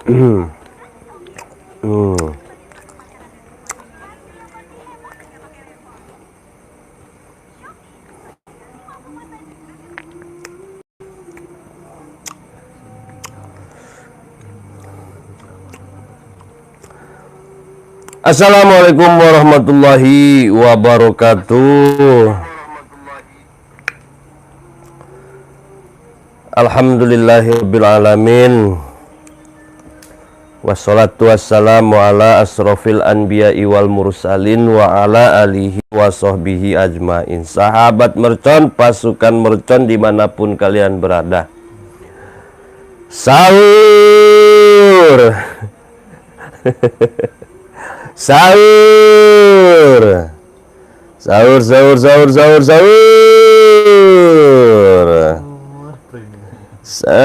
Hmm. Assalamualaikum warahmatullahi wabarakatuh. Alhamdulillahirabbil alamin. Wassalatu wassalamu ala asrofil anbiya'i wal mursalin wa ala alihi wa sahbihi ajmain. Sahabat mercon, pasukan mercon dimanapun kalian berada, sahur. Sahur. Sahur, sahur, sahur, sahur, sahur. Sahur,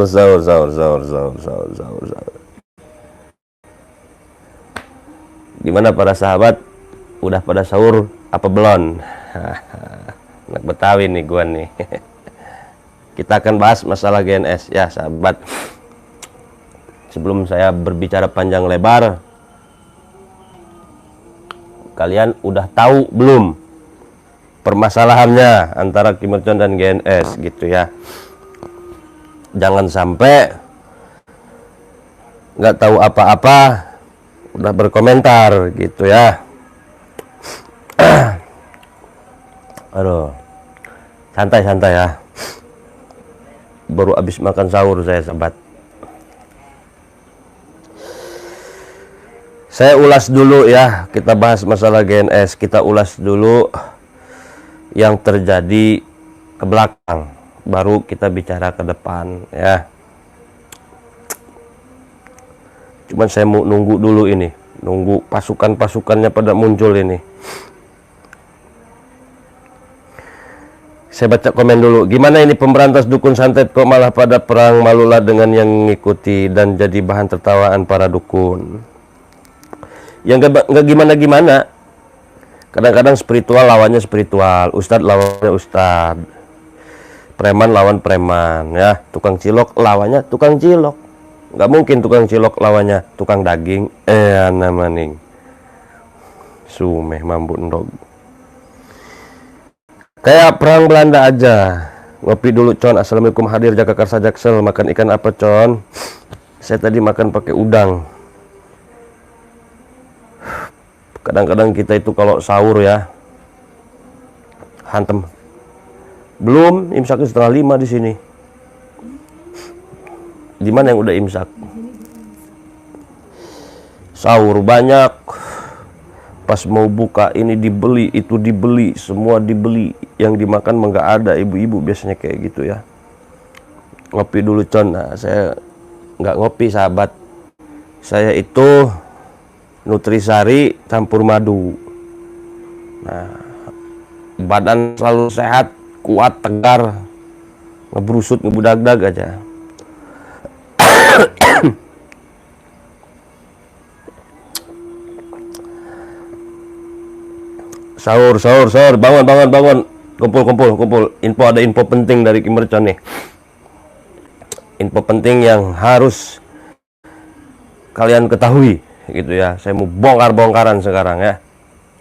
sahur, sahur, sahur, sahur, sahur, sahur, sahur. Gimana para sahabat? Udah pada sahur apa belum? Anak Betawi nih gua nih. Kita akan bahas masalah GNS ya sahabat. Sebelum saya berbicara panjang lebar, kalian udah tahu belum permasalahannya antara Kim Il Sung dan GNS gitu ya. Jangan sampai nggak tahu apa-apa udah berkomentar gitu ya. Aduh, santai-santai ya. Baru habis makan sahur saya sahabat. Saya ulas dulu ya, kita bahas masalah GNS, kita ulas dulu yang terjadi ke belakang, baru kita bicara ke depan ya. Cuman saya mau nunggu dulu ini, nunggu pasukan-pasukannya pada muncul ini. Saya baca komen dulu, gimana ini pemberantas dukun santet kok malah pada perang malulah dengan yang mengikuti dan jadi bahan tertawaan para dukun. Yang nggak gimana-gimana. Kadang-kadang spiritual lawannya spiritual, ustadz lawannya ustadz, preman lawan preman ya, tukang cilok lawannya tukang cilok. Nggak mungkin tukang cilok lawannya tukang daging. Namaning sumeh mambu ndog. Kayak perang Belanda aja. Ngopi dulu con. Assalamualaikum hadir Jagakarsa Jaksel. Makan ikan apa con? Saya tadi makan pakai udang. Kadang-kadang kita itu kalau sahur ya, hantem. Belum imsaknya 4:30 di sini. Di mana yang udah imsak? Sahur banyak. Pas mau buka ini dibeli, itu dibeli, semua dibeli. Yang dimakan mah nggak ada, ibu-ibu biasanya kayak gitu ya. Ngopi dulu con. Nah, saya nggak ngopi sahabat. Saya itu Nutrisari campur madu. Nah, badan selalu sehat, kuat, tegar, ngebrusut, ngebudag-dag aja. Sahur, sahur, sahur, bangun, bangun, bangun. Kumpul, kumpul, kumpul. Ada info penting dari Kim Il Sung nih. Info penting yang harus kalian ketahui. Gitu ya, saya mau bongkar-bongkaran sekarang ya,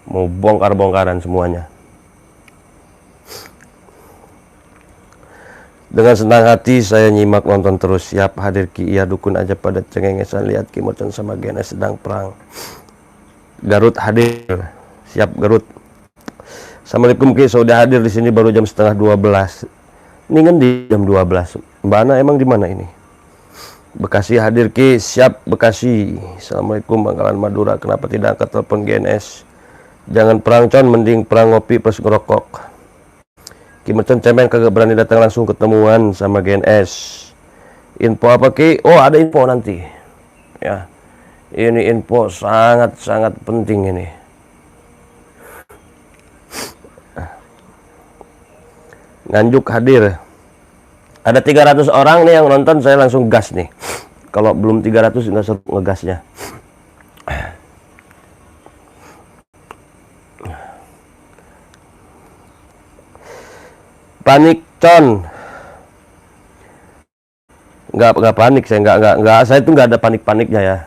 mau bongkar-bongkaran semuanya. Dengan senang hati saya nyimak nonton terus. Siap hadir Ki, iya dukun aja pada cengengesan lihat Kim Il Sung sama GNS sedang perang. Garut hadir, siap Garut. Assalamualaikum Ki, sudah hadir di sini baru jam setengah 12. Ini kan di jam 12. Mbak Ana emang di mana ini? Bekasi hadir Ki, siap Bekasi. Assalamualaikum Bangkalan Madura, kenapa tidak angkat telepon GNS? Jangan perang con, mending perang ngopi plus ngerokok. Kim Il Sung cemen kagak berani datang langsung ketemuan sama GNS. Info apa Ki? Oh ada info nanti ya. Ini info sangat-sangat penting ini. Nganjuk hadir. Ada 300 orang nih yang nonton, saya langsung gas nih. Kalau belum 300 nggak seru ngegasnya. Panik con. nggak panik, saya nggak, saya itu nggak ada panik-paniknya ya.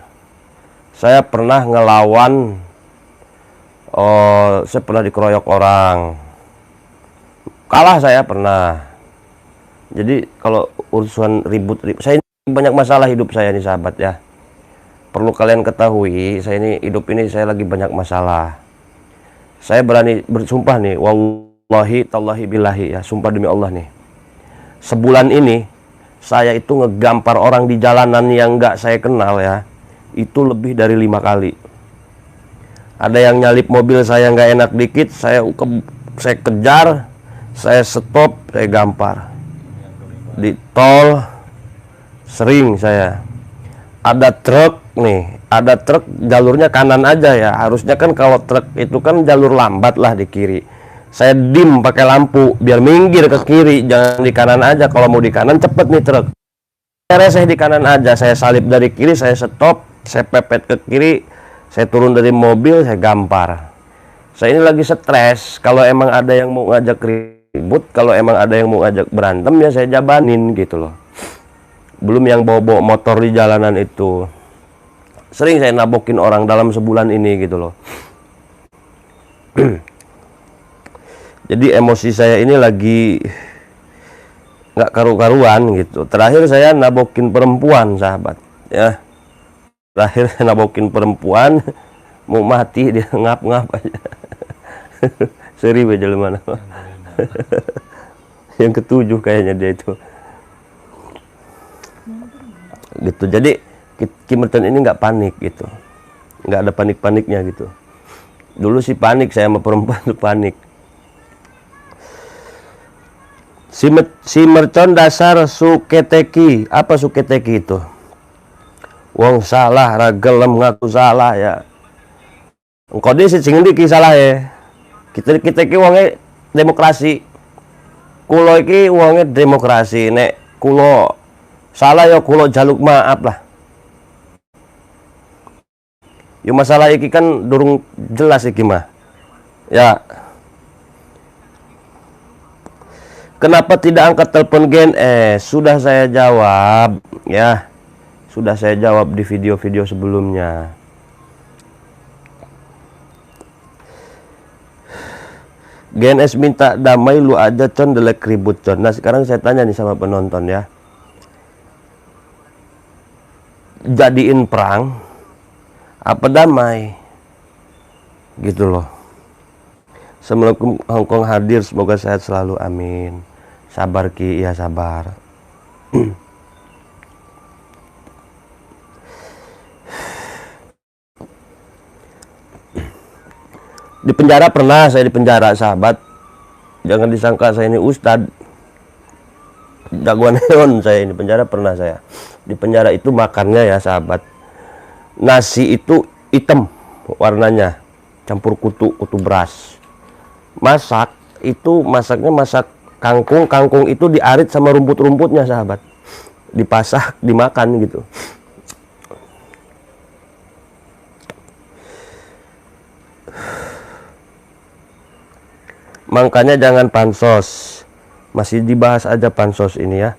Saya pernah ngelawan, oh, saya pernah dikeroyok orang, kalah saya pernah. Jadi kalau urusan ribut, saya ini banyak masalah hidup saya nih sahabat ya. Perlu kalian ketahui, saya ini hidup ini saya lagi banyak masalah. Saya berani bersumpah nih, wallahi tallahi billahi ya, sumpah demi Allah nih. Sebulan ini saya itu ngegampar orang di jalanan yang nggak saya kenal ya, itu lebih dari 5 kali. Ada yang nyalip mobil saya nggak enak dikit, saya kejar, saya stop, saya gampar. Di tol sering saya. Ada truk nih, ada truk jalurnya kanan aja ya. Harusnya kan kalau truk itu kan jalur lambat lah di kiri. Saya dim pakai lampu biar minggir ke kiri, jangan di kanan aja. Kalau mau di kanan cepet nih truk. Saya di kanan aja, saya salip dari kiri, saya stop, saya pepet ke kiri, saya turun dari mobil, saya gampar. Saya ini lagi stres. Kalau emang ada yang mau ngajak ribut, kalau emang ada yang mau ngajak berantem ya saya jabanin gitu loh. Belum yang bawa-bawa motor di jalanan itu. Sering saya nabokin orang dalam sebulan ini gitu loh. Jadi emosi saya ini lagi nggak karu-karuan gitu. Terakhir saya nabokin perempuan sahabat ya. Terakhir saya nabokin perempuan, mau mati dia ngap-ngap aja. Seri aja mana. Yang ketujuh kayaknya dia itu. Gitu. Jadi Kim Merton ini nggak panik gitu, nggak ada panik-paniknya gitu. Dulu sih panik saya sama perempuan tuh panik. Si mercon dasar suketeki. Apa suketeki itu? Wong salah ragelem ngaku salah ya. Engkau di sing iki salah ya. Kita ki wonge demokrasi. Kulo iki wonge demokrasi. Nek kulo salah ya kulo jaluk maaf lah. Yo masalah iki kan durung jelas iki mah. Ya. Kenapa tidak angkat telepon GNS? Sudah saya jawab ya. Sudah saya jawab di video-video sebelumnya. GNS minta damai, lu aja con delek ribut con. Nah sekarang saya tanya nih sama penonton ya. Jadiin perang apa damai? Gitu loh. Assalamualaikum Hongkong hadir, semoga sehat selalu, amin. Sabar Ki, ya sabar. Di penjara pernah saya, di penjara sahabat. Jangan disangka saya ini ustad jagoan neon. Saya ini penjara pernah saya. Di penjara itu makannya ya sahabat, nasi itu hitam warnanya, campur kutu beras. Masak itu masaknya masak kangkung. Kangkung itu diarit sama rumput-rumputnya sahabat, dipasak dimakan gitu. Makanya jangan pansos, masih dibahas aja pansos ini ya.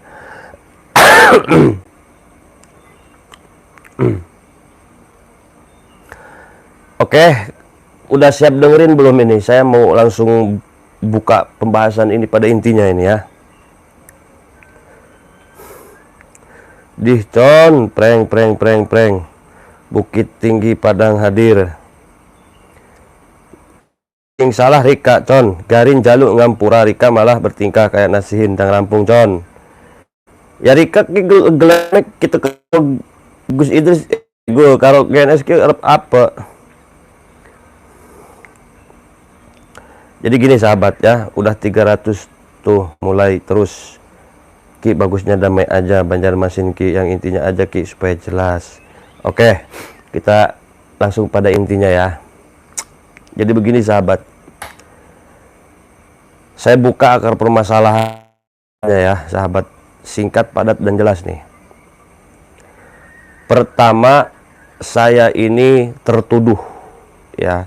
Oke, udah siap dengerin belum ini? Saya mau langsung buka pembahasan ini pada intinya ini ya. Dihcon, preng. Bukit Tinggi Padang hadir. Yang salah Rika con, garin jaluk ngampura, Rika malah bertingkah kayak nasi hindang rampung con. Ya Rika gelemek kita ke Gus Idris gue karo GNS ke apa. Jadi gini sahabat ya, udah 300 tuh mulai terus. Ki bagusnya damai aja Banjarmasin Ki, yang intinya aja Ki supaya jelas. Oke, kita langsung pada intinya ya. Jadi begini sahabat, saya buka akar permasalahannya ya sahabat, singkat, padat, dan jelas nih. Pertama, saya ini tertuduh ya.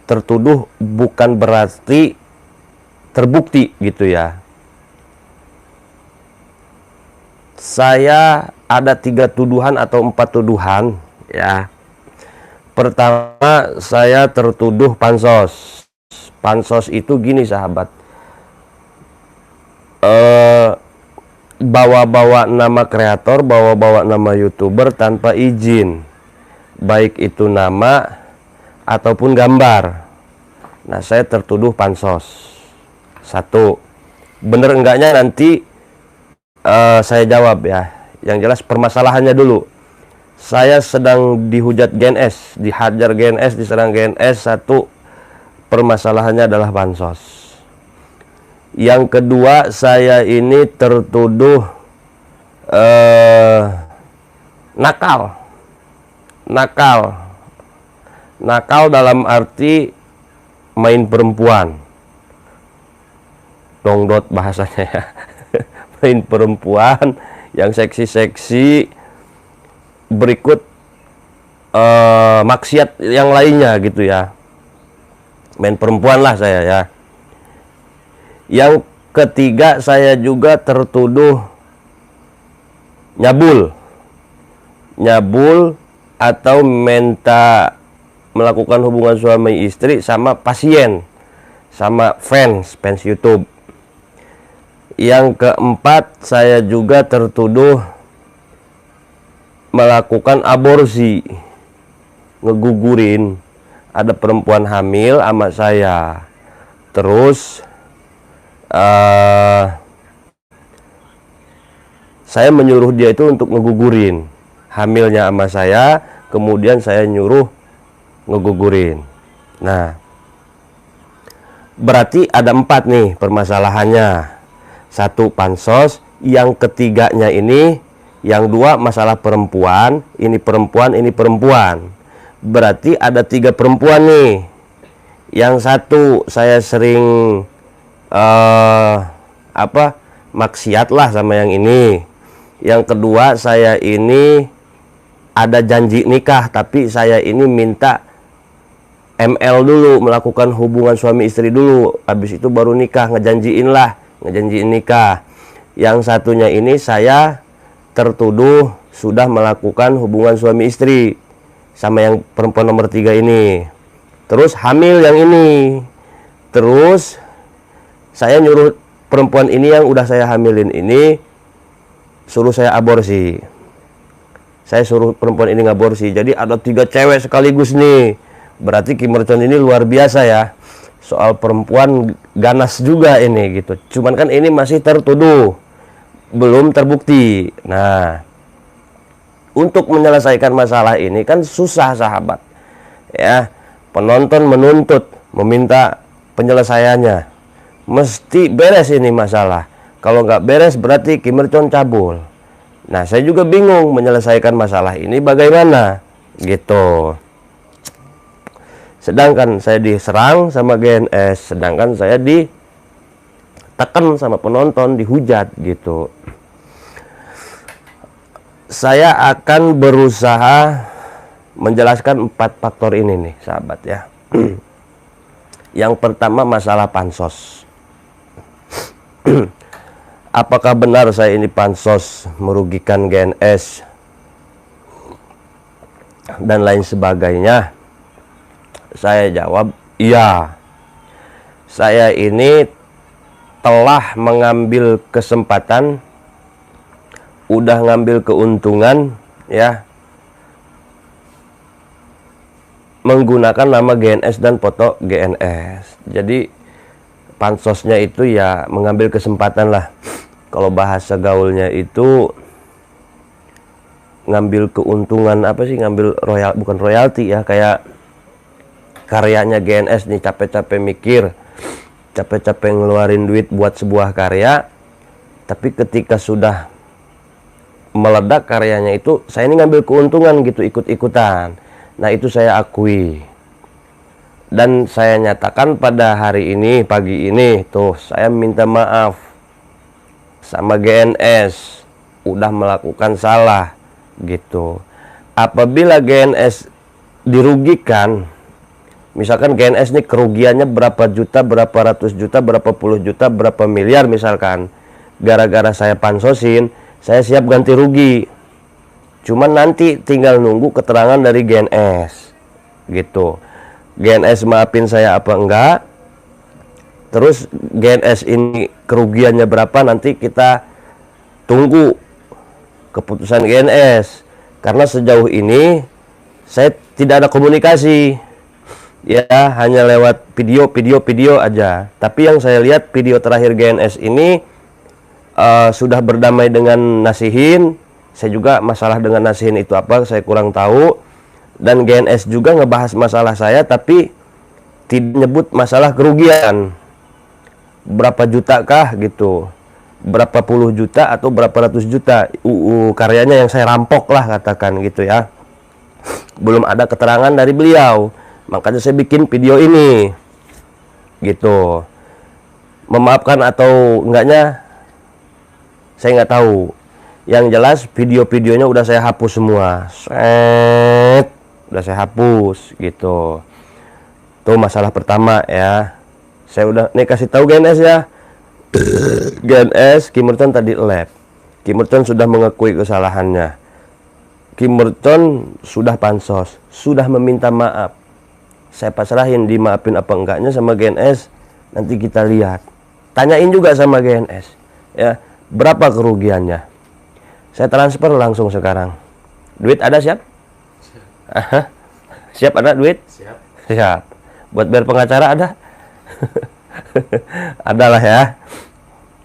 Tertuduh bukan berarti terbukti gitu ya. saya ada 3 tuduhan atau 4 tuduhan ya. Pertama, saya tertuduh pansos. Pansos itu gini sahabat, bawa-bawa nama kreator, bawa-bawa nama YouTuber tanpa izin, baik itu nama ataupun gambar. Nah, saya tertuduh pansos. Satu, bener enggaknya nanti saya jawab ya. Yang jelas permasalahannya dulu. Saya sedang dihujat GNS, dihajar GNS, diserang GNS. Satu, permasalahannya adalah bansos. Yang kedua, saya ini tertuduh nakal. Nakal dalam arti main perempuan. Dongdot bahasanya ya. Main perempuan yang seksi-seksi, berikut maksiat yang lainnya gitu ya. Main perempuan lah saya ya. Yang ketiga, saya juga tertuduh nyabul atau melakukan hubungan suami istri sama pasien, sama fans YouTube. Yang keempat, saya juga tertuduh melakukan aborsi, ngegugurin. Ada perempuan hamil sama saya. Terus saya menyuruh dia itu untuk ngegugurin hamilnya sama saya, kemudian saya nyuruh ngegugurin. Nah, berarti ada 4 nih permasalahannya. 1 pansos, yang ketiganya ini, yang 2 masalah perempuan, ini perempuan. Berarti ada 3 perempuan nih. Yang 1 saya sering maksiat lah sama yang ini. Yang kedua, saya ini ada janji nikah, tapi saya ini minta ML dulu, melakukan hubungan suami istri dulu, habis itu baru nikah, ngejanjiin nikah. Yang satunya ini saya tertuduh sudah melakukan hubungan suami istri sama yang perempuan nomor 3 ini. Terus hamil yang ini. Terus saya nyuruh perempuan ini yang udah saya hamilin ini, suruh saya aborsi. Saya suruh perempuan ini ngaborsi. Jadi ada 3 cewek sekaligus nih. Berarti Kim Mercon ini luar biasa ya. Soal perempuan ganas juga ini gitu. Cuman kan ini masih tertuduh, belum terbukti. Nah, untuk menyelesaikan masalah ini kan susah sahabat ya. Penonton menuntut, meminta penyelesaiannya, mesti beres ini masalah. Kalau nggak beres berarti Kim Mercon cabul. Nah, saya juga bingung menyelesaikan masalah ini bagaimana gitu. Sedangkan saya diserang sama GNS, sedangkan saya ditekan sama penonton, dihujat gitu. Saya akan berusaha menjelaskan 4 faktor ini nih sahabat ya. Yang pertama, masalah pansos. Apakah benar saya ini pansos merugikan GNS dan lain sebagainya? Saya jawab, iya. Saya ini telah mengambil kesempatan, udah ngambil keuntungan ya, menggunakan nama GNS dan foto GNS. Jadi pansosnya itu ya mengambil kesempatan lah. Kalau bahasa gaulnya itu ngambil keuntungan, apa sih, ngambil bukan royalti ya, kayak karyanya GNS nih, capek-capek mikir, capek-capek ngeluarin duit buat sebuah karya, tapi ketika sudah meledak karyanya itu, saya ini ngambil keuntungan gitu, ikut-ikutan. Nah, itu saya akui. Dan saya nyatakan pada hari ini, pagi ini, tuh, saya minta maaf sama GNS, udah melakukan salah gitu. Apabila GNS dirugikan, misalkan GNS nih kerugiannya berapa juta, berapa ratus juta, berapa puluh juta, berapa miliar misalkan, gara-gara saya pansosin, saya siap ganti rugi. Cuman nanti tinggal nunggu keterangan dari GNS gitu. GNS maafin saya apa enggak, terus GNS ini kerugiannya berapa, nanti kita tunggu keputusan GNS. Karena sejauh ini saya tidak ada komunikasi, ya hanya lewat video aja. Tapi yang saya lihat video terakhir GNS ini sudah berdamai dengan Nasihin. Saya juga masalah dengan Nasihin itu apa saya kurang tahu, dan GNS juga ngebahas masalah saya tapi tidak nyebut masalah kerugian berapa juta kah gitu, berapa puluh juta atau berapa ratus juta karyanya yang saya rampok lah katakan gitu ya. Belum ada keterangan dari beliau, makanya saya bikin video ini gitu. Memaafkan atau enggaknya saya nggak tahu. Yang jelas video-videonya udah saya hapus semua. Udah saya hapus gitu. Tuh masalah pertama ya. Saya udah nih kasih tahu GNS ya. GNS Kim Merton tadi lab. Kim Merton sudah mengakui kesalahannya. Kim Merton sudah pansos, sudah meminta maaf. Saya pasrahin dimaafin apa enggaknya sama GNS. Nanti kita lihat. Tanyain juga sama GNS ya, berapa kerugiannya. Saya transfer langsung sekarang. Duit ada siap? Siap. Siap ada duit? Siap. Siap. Buat bayar pengacara ada? Adalah ya.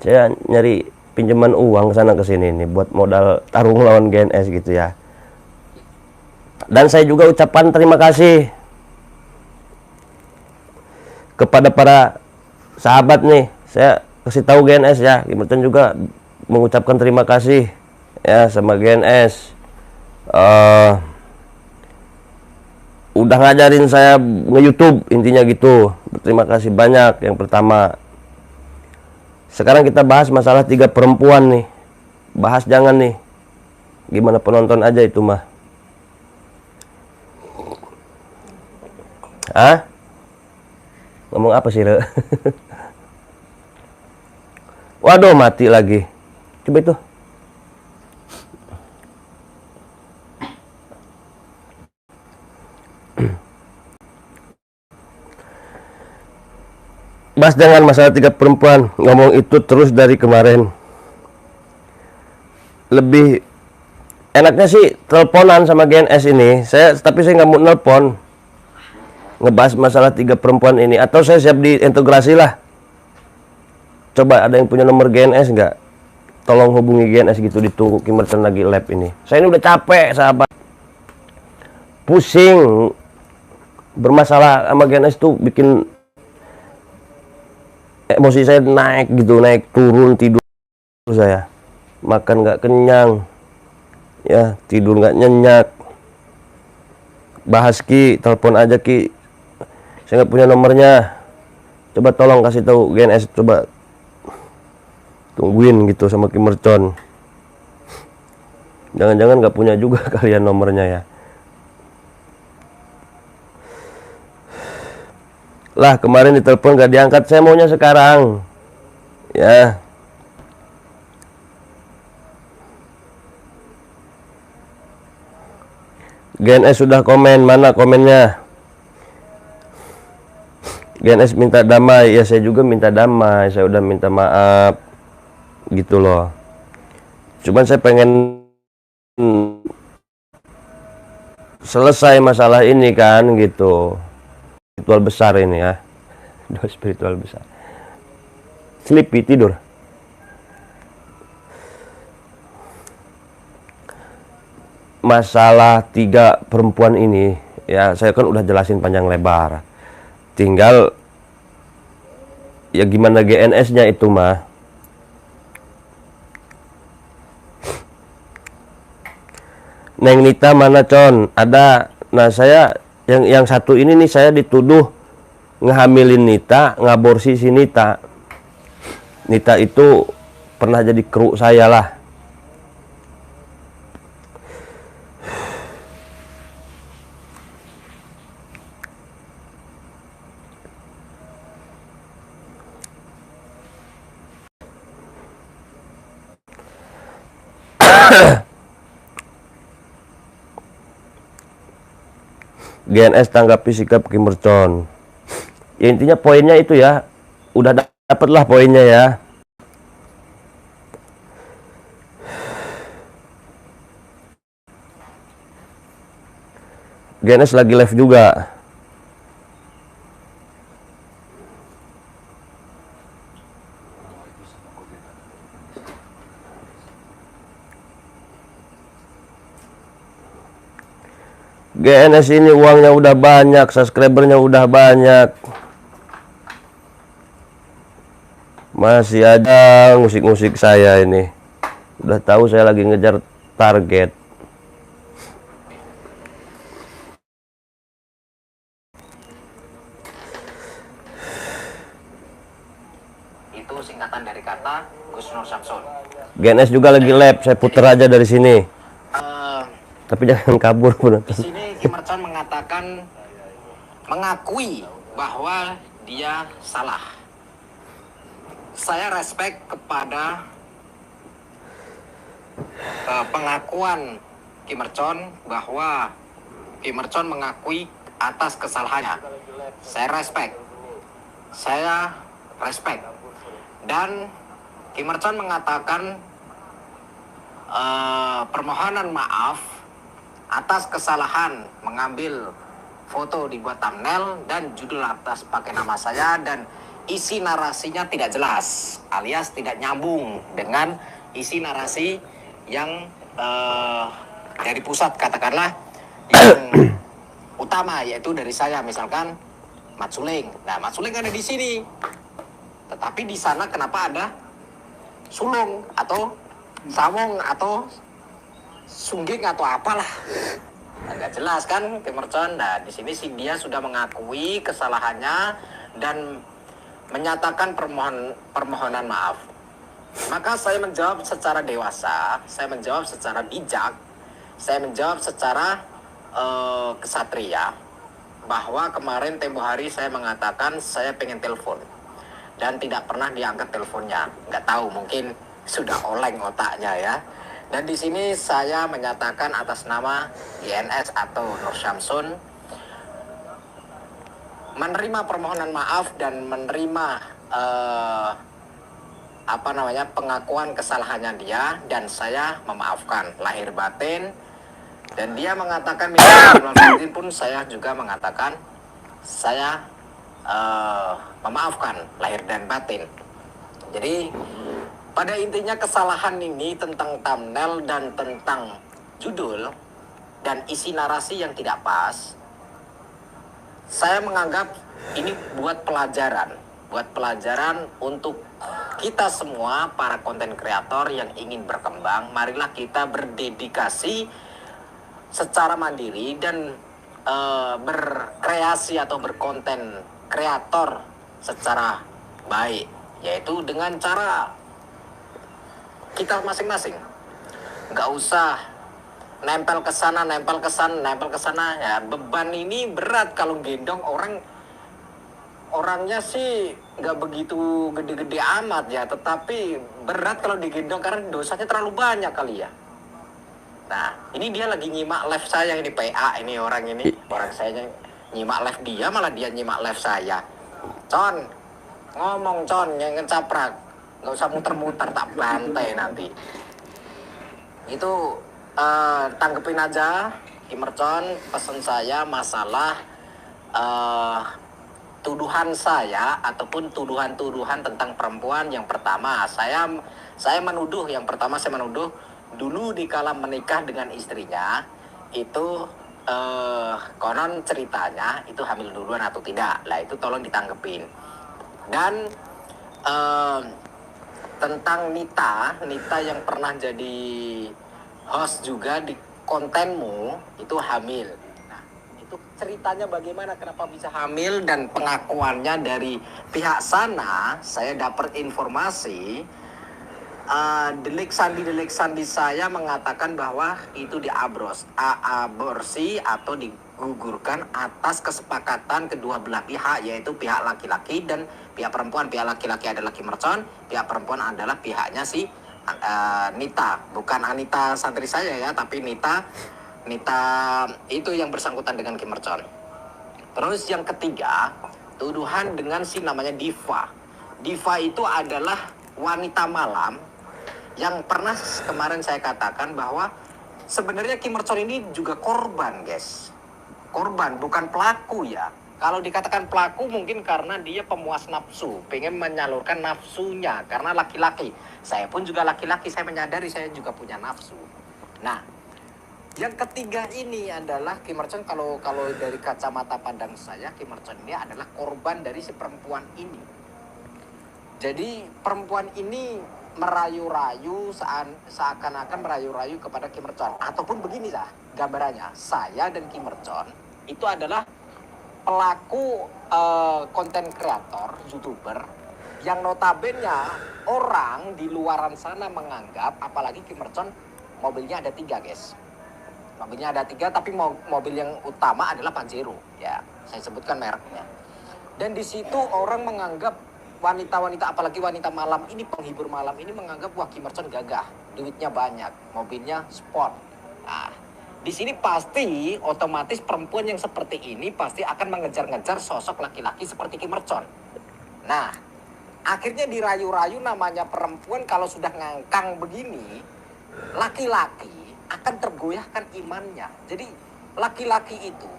Saya nyari pinjaman uang kesana kesini nih buat modal tarung lawan GNS gitu ya. Dan saya juga ucapkan terima kasih kepada para sahabat nih. Saya kasih tahu GNS ya. Kim Merton juga mengucapkan terima kasih ya sama GNS. Udah ngajarin saya nge-YouTube, intinya gitu. Terima kasih banyak yang pertama. Sekarang kita bahas masalah 3 perempuan nih. Bahas jangan nih. Gimana penonton aja itu mah. Hah? Ngomong apa sih, Re? Waduh, mati lagi. Coba itu. Bahas jangan masalah 3 perempuan. Ngomong itu terus dari kemarin. Lebih enaknya sih teleponan sama GNS ini. Tapi saya nggak mau nelpon. Ngebahas masalah 3 perempuan ini. Atau saya siap diintegrasi lah. Coba ada yang punya nomor GNS nggak? Tolong hubungi GNS gitu, ditunggu Kim Merton lagi lab ini. Saya ini udah capek sahabat. Pusing. Bermasalah sama GNS tuh bikin emosi saya naik gitu, naik turun, tidur saya, makan nggak kenyang, ya tidur nggak nyenyak. Bahas Ki, telepon aja Ki, saya nggak punya nomornya. Coba tolong kasih tahu GNS, coba tungguin gitu sama Kim Merton. Jangan-jangan nggak punya juga kalian nomornya ya. Lah kemarin ditelepon gak diangkat, saya maunya sekarang ya. GNS sudah komen, mana komennya? GNS minta damai, ya saya juga minta damai, saya udah minta maaf gitu loh. Cuman saya pengen selesai masalah ini kan gitu. Spiritual besar ini ya. Doa spiritual besar. Sleepy, tidur. Masalah 3 perempuan ini ya saya kan udah jelasin panjang lebar. Tinggal ya gimana GNS-nya itu mah. Neng Nita mana Con? Ada. Nah saya yang satu ini nih, saya dituduh ngehamilin Nita, ngaborsi si Nita. Nita itu pernah jadi kru saya lah. GNS tanggapi sikap Kim Mercon. Ya intinya poinnya itu ya, udah dapet lah poinnya ya. GNS lagi live juga. GNS ini uangnya udah banyak, subscribernya udah banyak, masih aja ngusik-ngusik saya ini. Udah tahu saya lagi ngejar target. Itu singkatan dari kata Gus Nur Samsun. GNS juga lagi live, saya puter aja dari sini. Tapi jangan kabur pun. Di sini Kim Mercon mengakui bahwa dia salah. Saya respect kepada pengakuan Kim Mercon bahwa Kim Mercon mengakui atas kesalahannya. Saya respect. Dan Kim Mercon mengatakan permohonan maaf atas kesalahan mengambil foto dibuat thumbnail dan judul atas pakai nama saya dan isi narasinya tidak jelas alias tidak nyambung dengan isi narasi yang dari pusat, katakanlah yang utama yaitu dari saya, misalkan Mat Suling. Nah, Mat Suling ada di sini, tetapi di sana kenapa ada sulung atau sawung atau sungging atau apalah, nggak jelas kan Kim Mercon. Nah, di sini sih dia sudah mengakui kesalahannya dan menyatakan permohonan maaf. Maka saya menjawab secara dewasa, saya menjawab secara bijak, saya menjawab secara kesatria, bahwa kemarin tempo hari saya mengatakan saya pengen telepon dan tidak pernah diangkat teleponnya. Nggak tahu, mungkin sudah oleng otaknya ya. Dan di sini saya menyatakan atas nama GNS atau Nur Samsun menerima permohonan maaf dan menerima pengakuan kesalahannya dia, dan saya memaafkan lahir batin. Dan dia mengatakan minta pun saya juga mengatakan saya memaafkan lahir dan batin. Jadi pada intinya kesalahan ini tentang thumbnail dan tentang judul dan isi narasi yang tidak pas, saya menganggap ini buat pelajaran untuk kita semua para konten kreator yang ingin berkembang. Marilah kita berdedikasi secara mandiri dan berkreasi atau berkonten kreator secara baik, yaitu dengan cara kita masing-masing. Nggak usah nempel ke sana ya. Beban ini berat kalau gendong orangnya sih nggak begitu gede-gede amat ya, tetapi berat kalau digendong karena dosanya terlalu banyak kali ya. Nah, ini dia lagi nyimak live saya, ini PA ini orang saya nyimak live dia, malah dia nyimak live saya. Con, ngomong Con, yang ngecaprak, nggak usah muter-muter, tak bantai nanti. Itu tanggepin aja Kim Mercon pesan saya masalah tuduhan saya ataupun tuduhan-tuduhan tentang perempuan. Yang pertama, saya menuduh dulu dikala menikah dengan istrinya itu konon ceritanya itu hamil duluan atau tidak. Lah itu tolong ditanggepin. Dan tentang Nita yang pernah jadi host juga di kontenmu itu hamil. Nah, itu ceritanya bagaimana, kenapa bisa hamil, dan pengakuannya dari pihak sana saya dapat informasi delik sandi saya mengatakan bahwa itu aborsi atau digugurkan atas kesepakatan kedua belah pihak, yaitu pihak laki-laki dan pihak perempuan. Pihak laki-laki adalah Kim Mercon, pihak perempuan adalah pihaknya si Nita, bukan Anita santri saya ya, tapi Nita itu yang bersangkutan dengan Kim Merchon. Terus yang ketiga, tuduhan dengan si namanya Diva. Diva itu adalah wanita malam yang pernah kemarin saya katakan bahwa sebenarnya Kim Merchon ini juga korban, guys. Korban, bukan pelaku ya. Kalau dikatakan pelaku mungkin karena dia pemuas nafsu, pengen menyalurkan nafsunya karena laki-laki. Saya pun juga laki-laki, saya menyadari saya juga punya nafsu. Nah, yang ketiga ini adalah Kim Merchon, kalau dari kacamata pandang saya, Kim Merchon ini adalah korban dari si perempuan ini. Jadi perempuan ini merayu-rayu, seakan-akan merayu-rayu kepada Kim Merchon. Ataupun begini lah gambarannya, saya dan Kim Merchon itu adalah pelaku konten kreator, YouTuber, yang notabene orang di luaran sana menganggap, apalagi Kim Merchon mobilnya ada 3, guys. Mobilnya ada 3, tapi mobil yang utama adalah Pajero, ya. Saya sebutkan mereknya. Dan di situ orang menganggap wanita-wanita, apalagi wanita malam ini, penghibur malam ini menganggap wah Kim Merchon gagah, duitnya banyak, mobilnya sport. Nah, di sini pasti otomatis perempuan yang seperti ini pasti akan mengejar-ngejar sosok laki-laki seperti Kim Merchon. Nah, akhirnya dirayu-rayu, namanya perempuan kalau sudah ngangkang begini, laki-laki akan tergoyahkan imannya. Jadi laki-laki itu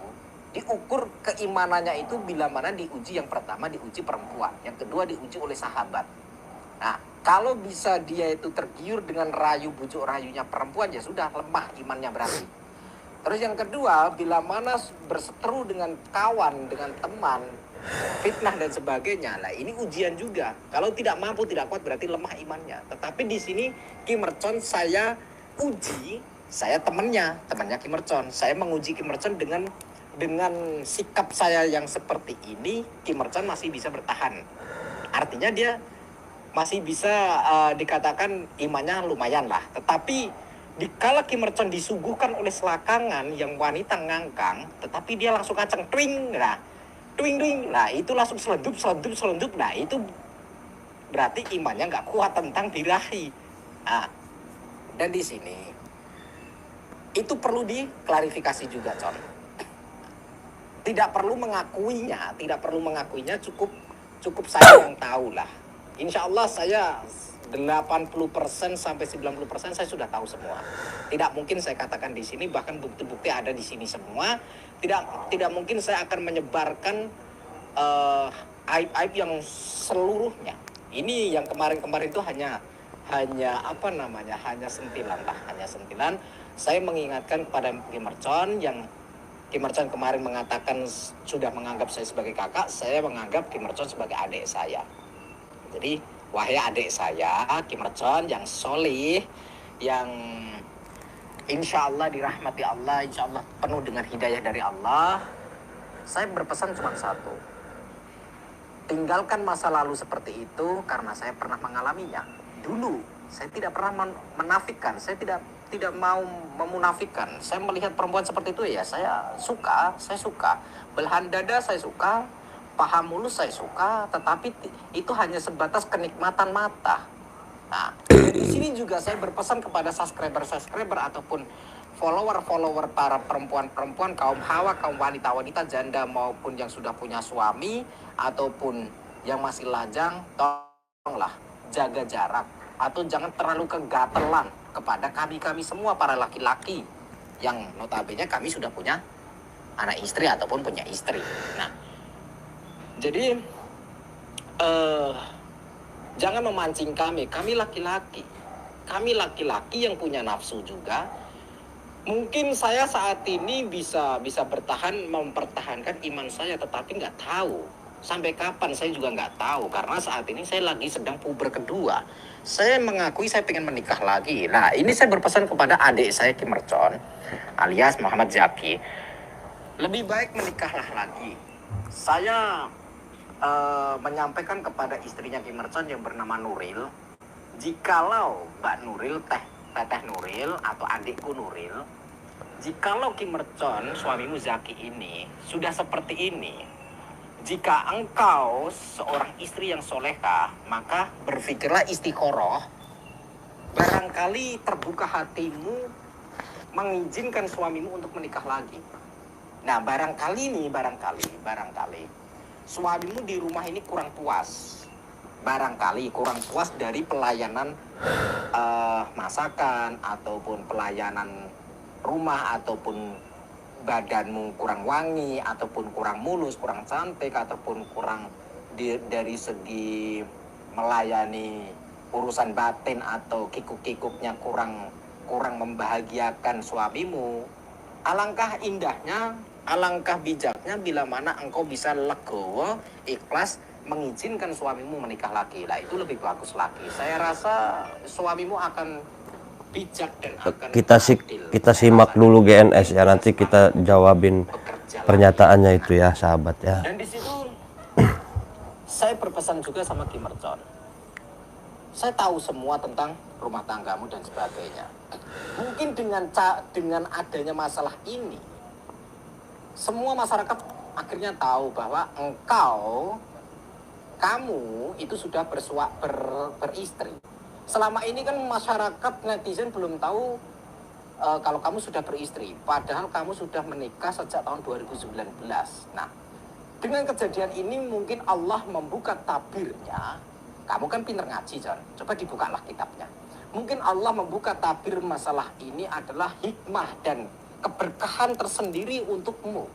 diukur keimanannya itu bila mana diuji, yang pertama diuji perempuan, yang kedua diuji oleh sahabat. Nah, kalau bisa dia itu tergiur dengan rayu bujuk rayunya perempuan, ya sudah lemah imannya berarti. Terus yang kedua, bila mana berseteru dengan kawan, dengan teman, fitnah dan sebagainya, lah ini ujian juga. Kalau tidak mampu, tidak kuat, berarti lemah imannya. Tetapi di sini Kim Merchon saya uji, saya temannya Kim Merchon. Saya menguji Kim Merchon dengan sikap saya yang seperti ini, Kim Merchon masih bisa bertahan. Artinya dia masih bisa dikatakan imannya lumayan lah. Tetapi dikala Kim Merchon disuguhkan oleh selakangan yang wanita ngangkang, tetapi dia langsung kacang twing, nah twing, nah itu langsung selendup, nah itu berarti imannya nggak kuat tentang birahi. Nah, dan di sini itu perlu diklarifikasi juga, Con. Tidak perlu mengakuinya, cukup saya yang tahu lah. Insya Allah saya 80% sampai 90% saya sudah tahu semua. Tidak mungkin saya katakan di sini, bahkan bukti-bukti ada di sini semua. Tidak mungkin saya akan menyebarkan aib-aib yang seluruhnya. Ini yang kemarin-kemarin itu hanya sentilan. Saya mengingatkan kepada Kim Merchon, yang Kim Merchon kemarin mengatakan sudah menganggap saya sebagai kakak, saya menganggap Kim Merchon sebagai adik saya. Jadi, wahai adik saya, Kim Merchon yang solih, yang insya Allah dirahmati Allah, insya Allah penuh dengan hidayah dari Allah, saya berpesan cuma satu. Tinggalkan masa lalu seperti itu karena saya pernah mengalaminya. Dulu, saya tidak pernah menafikan, saya tidak mau memunafikan. Saya melihat perempuan seperti itu ya, saya suka. Belahan dada saya suka, paha mulus saya suka, tetapi itu hanya sebatas kenikmatan mata. Nah, di sini juga saya berpesan kepada subscriber ataupun follower para perempuan, kaum hawa, kaum wanita janda maupun yang sudah punya suami ataupun yang masih lajang, tolonglah jaga jarak atau jangan terlalu kegatelan kepada kami semua para laki-laki yang notabene kami sudah punya anak istri ataupun punya istri. Nah, jadi jangan memancing kami laki-laki yang punya nafsu juga. Mungkin saya saat ini bisa bertahan, mempertahankan iman saya, tetapi nggak tahu sampai kapan, saya juga nggak tahu, karena saat ini saya lagi sedang puber kedua. Saya mengakui saya pengen menikah lagi. Nah, ini saya berpesan kepada adik saya Kim Merchon alias Muhammad Zaki, lebih baik menikahlah lagi. Saya menyampaikan kepada istrinya Kim Merchon yang bernama Nuril, jikalau Mbak Nuril, Teteh Nuril atau adikku Nuril, jikalau Kim Merchon suamimu Zaki ini sudah seperti ini, jika engkau seorang istri yang solehah, maka berpikirlah istiqoroh barangkali terbuka hatimu mengizinkan suamimu untuk menikah lagi. Nah, barangkali suamimu di rumah ini kurang puas. Barangkali kurang puas dari pelayanan masakan ataupun pelayanan rumah, ataupun badanmu kurang wangi, ataupun kurang mulus, kurang cantik, ataupun kurang dari segi melayani urusan batin atau kikuk-kikuknya kurang membahagiakan suamimu. Alangkah indahnya, alangkah bijaknya bila mana engkau bisa legowo, ikhlas mengizinkan suamimu menikah lagi. Lah itu lebih bagus lagi. Saya rasa suamimu akan bijak dan akan kita simak dulu GNS ya, nanti kita jawabin pernyataannya itu ya sahabat ya. Dan di situ saya berpesan juga sama Ki Mercon. Saya tahu semua tentang rumah tanggamu dan sebagainya. Mungkin dengan adanya masalah ini, semua masyarakat akhirnya tahu bahwa kamu itu sudah beristri. Selama ini kan masyarakat netizen belum tahu kalau kamu sudah beristri, padahal kamu sudah menikah sejak tahun 2019. Nah, dengan kejadian ini mungkin Allah membuka tabirnya. Kamu kan pinter ngaji, John. Coba dibukalah kitabnya. Mungkin Allah membuka tabir masalah ini adalah hikmah dan keberkahan tersendiri untukmu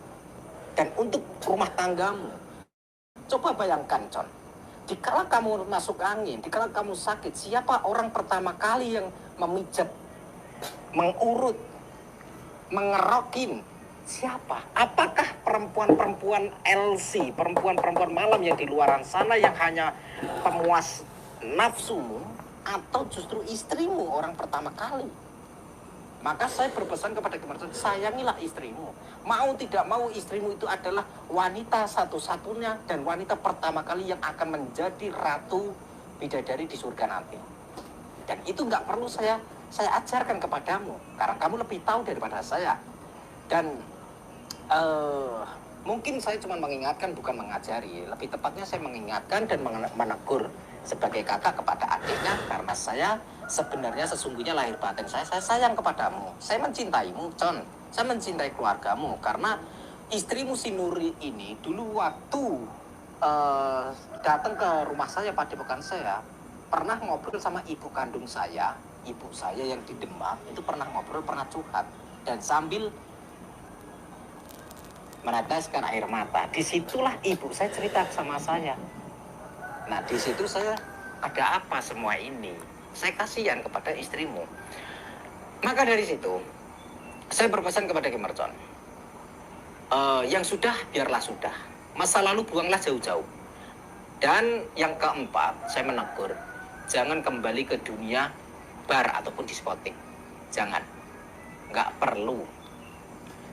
dan untuk rumah tanggamu. Coba bayangkan, John. Dikala kamu masuk angin, dikala kamu sakit, siapa orang pertama kali yang memijat, mengurut, mengerokin? Siapa? Apakah perempuan-perempuan LC, perempuan-perempuan malam yang di luaran sana yang hanya pemuas nafsumu, atau justru istrimu orang pertama kali? Maka saya berpesan kepada Gemerson, sayangilah istrimu. Mau tidak mau istrimu itu adalah wanita satu-satunya dan wanita pertama kali yang akan menjadi ratu bidadari di surga nanti. Dan itu nggak perlu saya ajarkan kepadamu, karena kamu lebih tahu daripada saya. Dan mungkin saya cuma mengingatkan, bukan mengajari. Lebih tepatnya saya mengingatkan dan menegur sebagai kakak kepada adiknya, karena saya sebenarnya sesungguhnya lahir batin saya sayang kepadamu. Saya mencintaimu, Con. Saya mencintai keluargamu, karena istrimu si Nuri ini dulu waktu datang ke rumah saya, padepokan saya, pernah ngobrol sama ibu kandung saya, ibu saya yang di Demak, itu pernah ngobrol, pernah curhat, dan sambil meneteskan air mata. Disitulah ibu saya cerita sama saya. Nah, di situ saya, ada apa semua ini? Saya kasihan kepada istrimu. Maka dari situ, saya berpesan kepada Gemercon, yang sudah, biarlah sudah. Masa lalu buanglah jauh-jauh. Dan yang keempat, saya menegur, jangan kembali ke dunia bar ataupun diskotik. Jangan. Nggak perlu.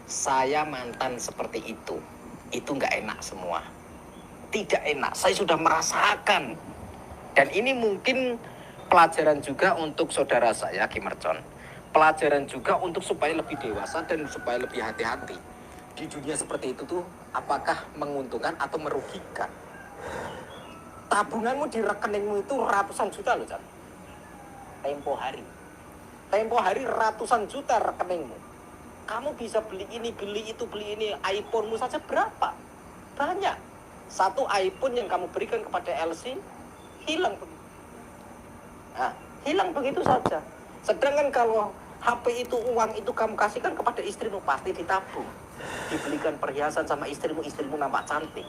Saya mantan seperti itu nggak enak semua, tidak enak, saya sudah merasakan. Dan ini mungkin pelajaran juga untuk saudara saya, Gemercon, pelajaran juga untuk supaya lebih dewasa dan supaya lebih hati-hati di dunia seperti itu tuh, apakah menguntungkan atau merugikan. Tabunganmu di rekeningmu itu ratusan juta loh, Jan. Tempo hari ratusan juta rekeningmu. Kamu bisa beli ini, beli itu, beli ini. iPhone-mu saja berapa? Banyak. Satu iPhone yang kamu berikan kepada LC, hilang. Nah, hilang begitu saja. Sedangkan kalau HP itu, uang itu kamu kasihkan kepada istrimu, pasti ditabung. Dibelikan perhiasan sama istrimu nampak cantik.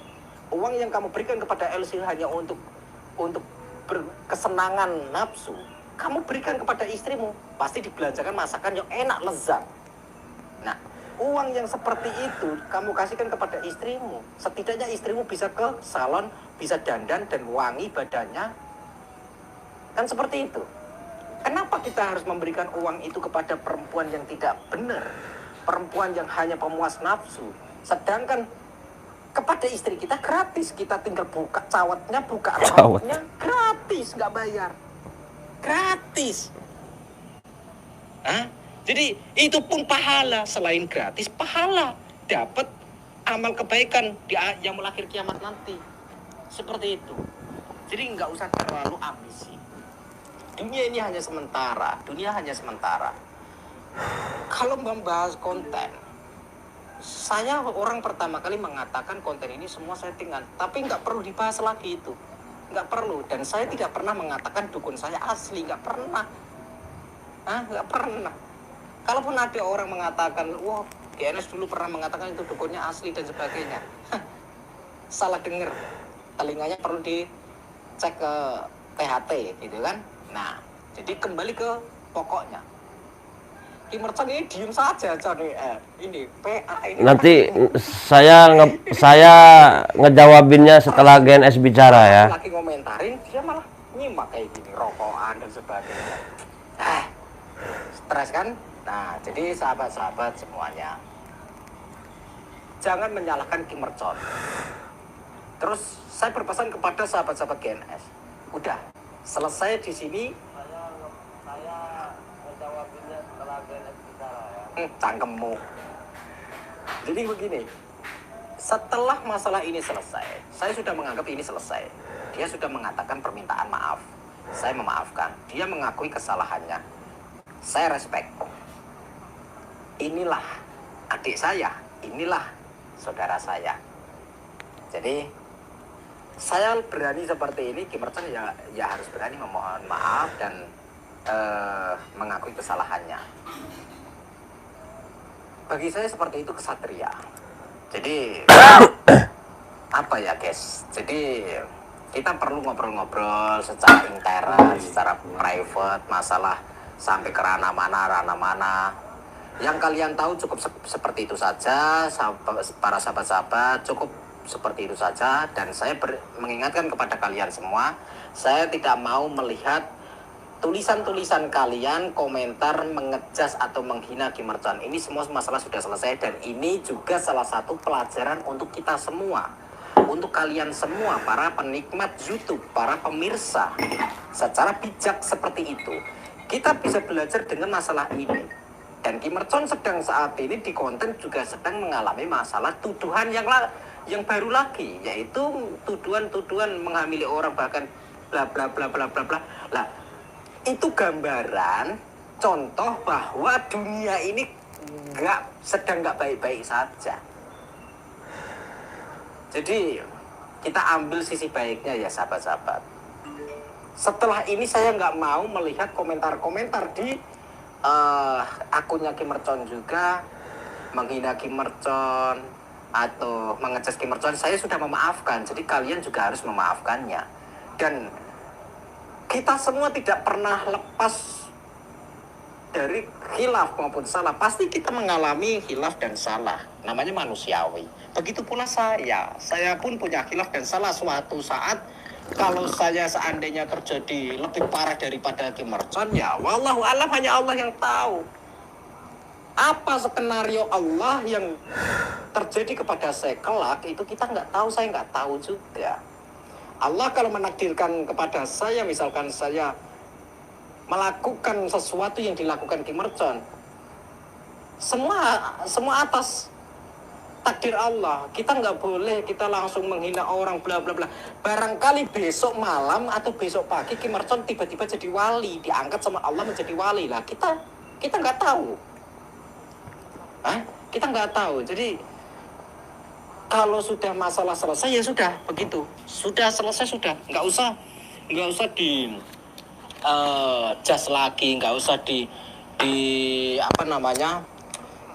Uang yang kamu berikan kepada LC hanya untuk berkesenangan nafsu, kamu berikan kepada istrimu, pasti dibelanjakan masakan yang enak, lezat. Nah, uang yang seperti itu kamu kasihkan kepada istrimu, setidaknya istrimu bisa ke salon, bisa dandan dan wangi badannya. Kan seperti itu. Kenapa kita harus memberikan uang itu kepada perempuan yang tidak benar, perempuan yang hanya pemuas nafsu, sedangkan kepada istri kita gratis, kita tinggal buka cawatnya, buka rautnya, gratis, nggak bayar, gratis. Hah? Jadi itu pun pahala, selain gratis, pahala. Dapat amal kebaikan di yaumul akhir kiamat nanti. Seperti itu. Jadi nggak usah terlalu ambisi. Dunia ini hanya sementara, dunia hanya sementara. Kalau membahas konten, saya orang pertama kali mengatakan konten ini semua settingan, tapi nggak perlu dibahas lagi itu, nggak perlu. Dan saya tidak pernah mengatakan dukun saya asli, nggak pernah, nggak pernah. Kalaupun ada orang mengatakan, wah GNS dulu pernah mengatakan itu dukunnya asli dan sebagainya, salah dengar, telinganya perlu dicek ke THT gitu kan. Nah, jadi kembali ke pokoknya. Ki Mercon ini diem saja, ini PA ini. Nanti saya ngejawabinnya setelah GNS bicara ya. Lagi ngomentarin, dia malah nyimak kayak gini, rokokan dan sebagainya. Stres kan? Nah, jadi sahabat-sahabat semuanya, jangan menyalahkan Ki Mercon. Terus saya berpesan kepada sahabat-sahabat GNS, udah selesai di sini. Saya menjawabnya setelah GNS bicara ya. Cangkemmu. Jadi begini, setelah masalah ini selesai, saya sudah menganggap ini selesai. Dia sudah mengatakan permintaan maaf, saya memaafkan. Dia mengakui kesalahannya, saya respect. Inilah adik saya, inilah saudara saya. Jadi saya berani seperti ini, Ki Mercon ya harus berani memohon maaf dan mengakui kesalahannya. Bagi saya seperti itu kesatria. Jadi apa ya guys? Jadi kita perlu ngobrol-ngobrol secara intern, secara private, masalah sampai ke ranah mana. Yang kalian tahu cukup seperti itu saja, para sahabat-sahabat, cukup seperti itu saja. Dan saya mengingatkan kepada kalian semua, saya tidak mau melihat tulisan-tulisan kalian, komentar, mengejas atau menghina Ki Mercon. Ini semua masalah sudah selesai, dan ini juga salah satu pelajaran untuk kita semua, untuk kalian semua, para penikmat YouTube, para pemirsa. Secara bijak seperti itu, kita bisa belajar dengan masalah ini. Dan Ki Mercon sedang saat ini di konten juga sedang mengalami masalah tuduhan yang baru lagi, yaitu tuduhan menghamili orang, bahkan bla bla bla bla bla bla. Lah, itu gambaran contoh bahwa dunia ini sedang nggak baik-baik saja. Jadi kita ambil sisi baiknya ya sahabat-sahabat. Setelah ini saya nggak mau melihat komentar-komentar di akunnya Ki Mercon juga menghina Ki Mercon atau mengecas Ki Mercon. Saya sudah memaafkan, jadi kalian juga harus memaafkannya. Dan kita semua tidak pernah lepas dari khilaf maupun salah. Pasti kita mengalami khilaf dan salah, namanya manusiawi. Begitu pula saya pun punya khilaf dan salah suatu saat. Kalau saya seandainya terjadi lebih parah daripada Ki Mercon, ya wallahu alam, hanya Allah yang tahu. Apa skenario Allah yang terjadi kepada saya kelak, itu kita nggak tahu, saya nggak tahu juga. Allah kalau menakdirkan kepada saya, misalkan saya melakukan sesuatu yang dilakukan Ki Mercon, semua atas takdir Allah. Kita nggak boleh kita langsung menghina orang bla bla bla. Barangkali besok malam atau besok pagi Ki Mercon tiba-tiba jadi wali, diangkat sama Allah menjadi wali. Lah kita nggak tahu. Kita nggak tahu. Jadi kalau sudah masalah selesai ya sudah begitu. Sudah selesai, sudah. Nggak usah di jas lagi, nggak usah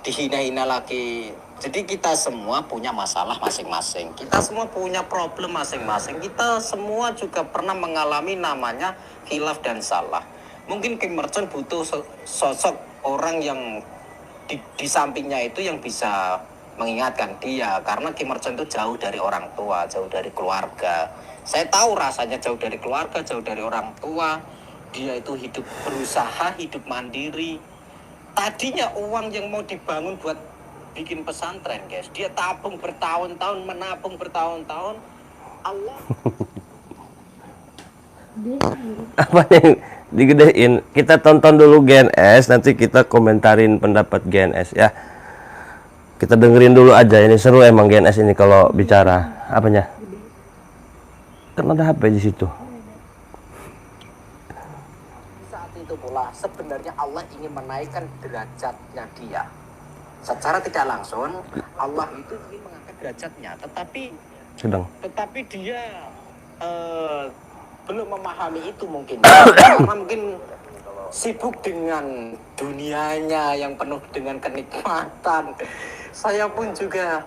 dihina-hina lagi. Jadi kita semua punya masalah masing-masing. Kita semua punya problem masing-masing. Kita semua juga pernah mengalami namanya khilaf dan salah. Mungkin Ki Mercon butuh sosok orang yang di sampingnya itu yang bisa mengingatkan dia. Karena Ki Mercon itu jauh dari orang tua, jauh dari keluarga. Saya tahu rasanya jauh dari keluarga, jauh dari orang tua. Dia itu berusaha hidup mandiri. Tadinya uang yang mau dibangun buat bikin pesantren, guys, dia tabung bertahun-tahun, menabung bertahun-tahun. Allah apa yang digedein? Kita tonton dulu GNS, nanti kita komentarin pendapat GNS ya. Kita dengerin dulu aja, ini seru emang GNS ini kalau bicara. Apanya? Kan ada HP di situ. seolah-olah sebenarnya Allah ingin menaikkan derajatnya dia. Secara tidak langsung Allah itu ingin mengangkat derajatnya, tetapi dia belum memahami itu mungkin. Karena mungkin sibuk dengan dunianya yang penuh dengan kenikmatan. Saya pun juga,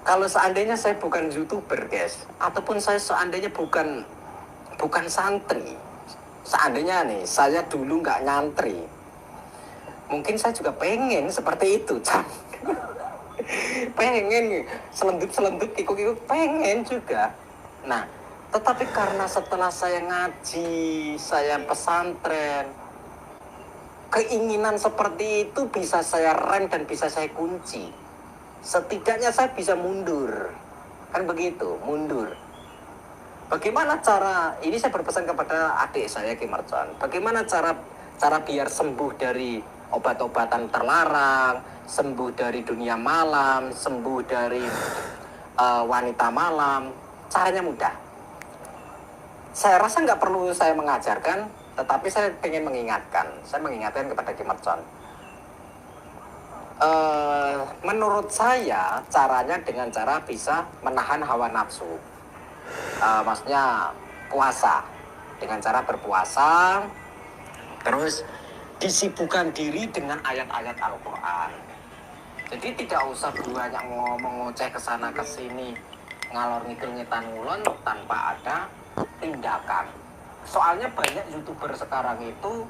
kalau seandainya saya bukan YouTuber guys, ataupun saya seandainya bukan santri, seandainya nih saya dulu nggak nyantri, mungkin saya juga pengen seperti itu, pengen selendut kikuk pengen juga. Nah, tetapi karena setelah saya ngaji, saya pesantren, keinginan seperti itu bisa saya rem dan bisa saya kunci. Setidaknya saya bisa mundur, kan begitu, mundur. Bagaimana cara, ini saya berpesan kepada adik saya Ki Mercon, bagaimana cara biar sembuh dari obat-obatan terlarang, sembuh dari dunia malam, sembuh dari wanita malam. Caranya mudah. Saya rasa nggak perlu saya mengajarkan, tetapi saya ingin mengingatkan. Saya mengingatkan kepada Ki Mercon. Menurut saya caranya dengan cara bisa menahan hawa nafsu. Maksudnya puasa, dengan cara berpuasa, terus disibukkan diri dengan ayat-ayat Al-Quran. Jadi tidak usah banyak ngomong ngoceh kesana kesini, ngalor ngidul ngetan ngulon tanpa ada tindakan. Soalnya banyak YouTuber sekarang itu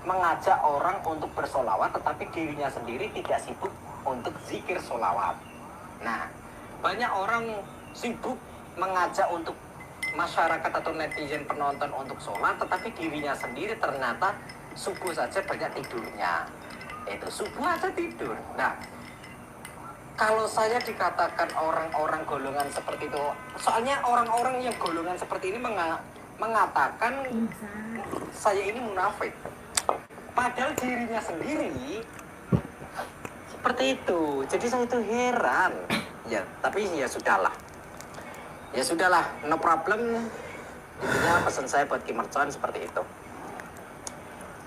mengajak orang untuk bersolawat, tetapi dirinya sendiri tidak sibuk untuk zikir solawat. Nah, banyak orang sibuk mengajak untuk masyarakat atau netizen penonton untuk sholat, tetapi dirinya sendiri ternyata subuh saja banyak tidurnya. Itu subuh aja tidur. Nah, kalau saya dikatakan orang-orang golongan seperti itu, soalnya orang-orang yang golongan seperti ini mengatakan saya ini munafik, padahal dirinya sendiri seperti itu. Jadi saya itu heran. Ya, tapi ya sudahlah. Ya sudahlah, no problem. Intinya pesan saya buat Ki Mercon seperti itu.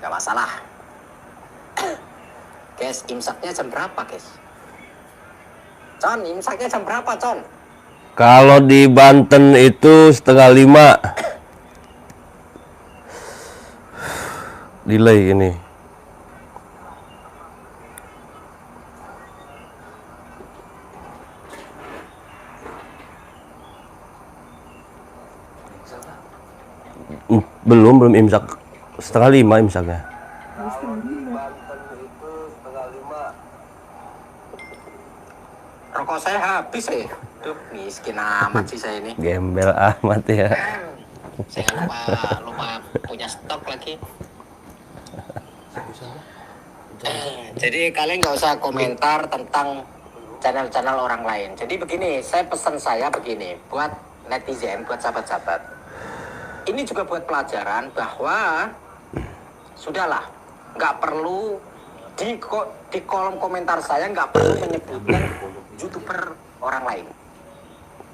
Gak masalah. Guys, imsaknya jam berapa, guys? Con, imsaknya jam berapa, Con? Kalau di Banten itu 4:30. Delay ini. Belum imsak. 4:30 imsaknya. Rokok saya habis ya. Duh, miskin amat sih saya ini. Gembel amat ya. Saya lupa punya stok lagi. Jadi kalian nggak usah komentar tentang channel-channel orang lain. Jadi begini, pesan saya begini buat netizen, buat sahabat-sahabat. Ini juga buat pelajaran bahwa sudahlah, nggak perlu di kolom komentar saya nggak perlu menyebutkan YouTuber orang lain.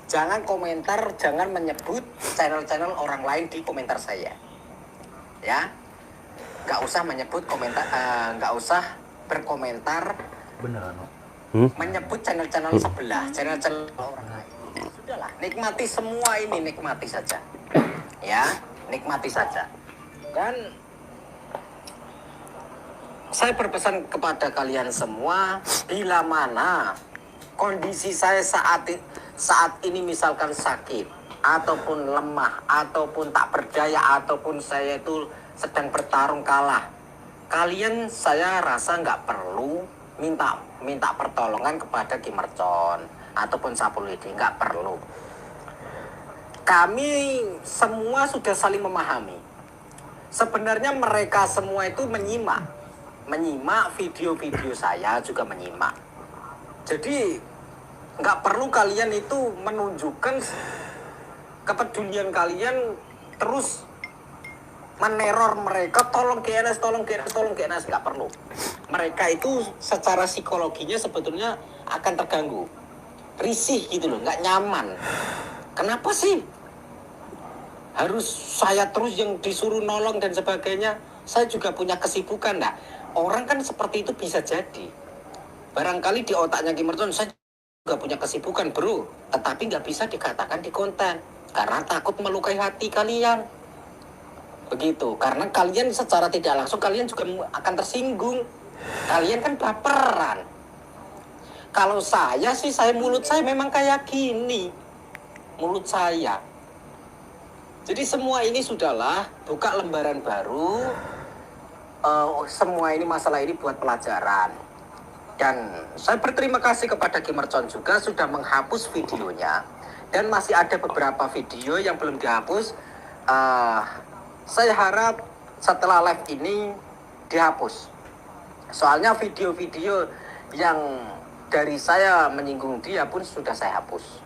Jangan komentar, jangan menyebut channel-channel orang lain di komentar saya. Ya, nggak usah menyebut komentar, nggak usah berkomentar. Beneran, menyebut channel-channel sebelah, channel-channel orang lain. Sudahlah, nikmati semua ini, nikmati saja. Ya, nikmati saja. Dan saya berpesan kepada kalian semua, bila mana kondisi saya saat ini misalkan sakit, ataupun lemah, ataupun tak berdaya, ataupun saya itu sedang bertarung kalah, kalian saya rasa nggak perlu minta pertolongan kepada Ki Mercon ataupun Sapulwidi, nggak perlu. Kami semua sudah saling memahami. Sebenarnya mereka semua itu menyimak video-video saya, juga menyimak. Jadi nggak perlu kalian itu menunjukkan kepedulian kalian terus meneror mereka, tolong GNS, nggak perlu. Mereka itu secara psikologinya sebetulnya akan terganggu, risih gitu loh, nggak nyaman. Kenapa sih harus saya terus yang disuruh nolong dan sebagainya. Saya juga punya kesibukan. Nah, orang kan seperti itu bisa jadi. Barangkali di otaknya Kim Merton, saya juga punya kesibukan bro, tetapi nggak bisa dikatakan di konten karena takut melukai hati kalian. Begitu, karena kalian secara tidak langsung kalian juga akan tersinggung. Kalian kan baperan. Kalau saya sih, mulut saya memang kayak gini. Mulut saya. Jadi semua ini sudahlah, buka lembaran baru. Semua ini masalah ini buat pelajaran. Dan saya berterima kasih kepada Kim Merton juga sudah menghapus videonya. Dan masih ada beberapa video yang belum dihapus. Saya harap setelah live ini dihapus. Soalnya video-video yang dari saya menyinggung dia pun sudah saya hapus.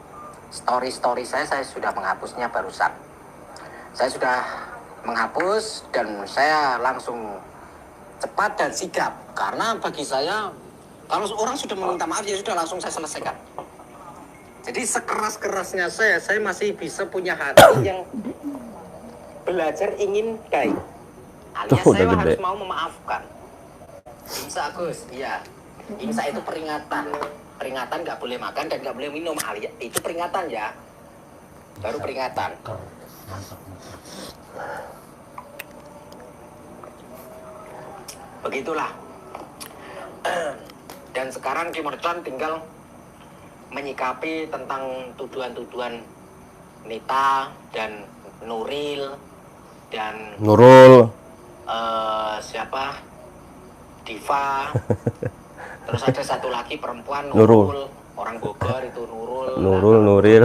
Story-story saya sudah menghapusnya barusan. Saya sudah menghapus dan saya langsung cepat dan sigap. Karena bagi saya, kalau orang sudah meminta maaf ya sudah langsung saya selesaikan. Jadi sekeras-kerasnya saya masih bisa punya hati yang belajar ingin baik. Alias saya harus mau memaafkan. Imsa Gus, iya. Imsa itu peringatan. Peringatan nggak boleh makan dan nggak boleh minum. Alias itu peringatan ya. Baru peringatan. Begitulah. Dan sekarang Kim Merton tinggal menyikapi tentang tuduhan-tuduhan Nita dan Nuril dan Nurul. Siapa? Diva. Terus ada satu lagi perempuan Nurul. Orang Bogor itu Nurul. Nuril.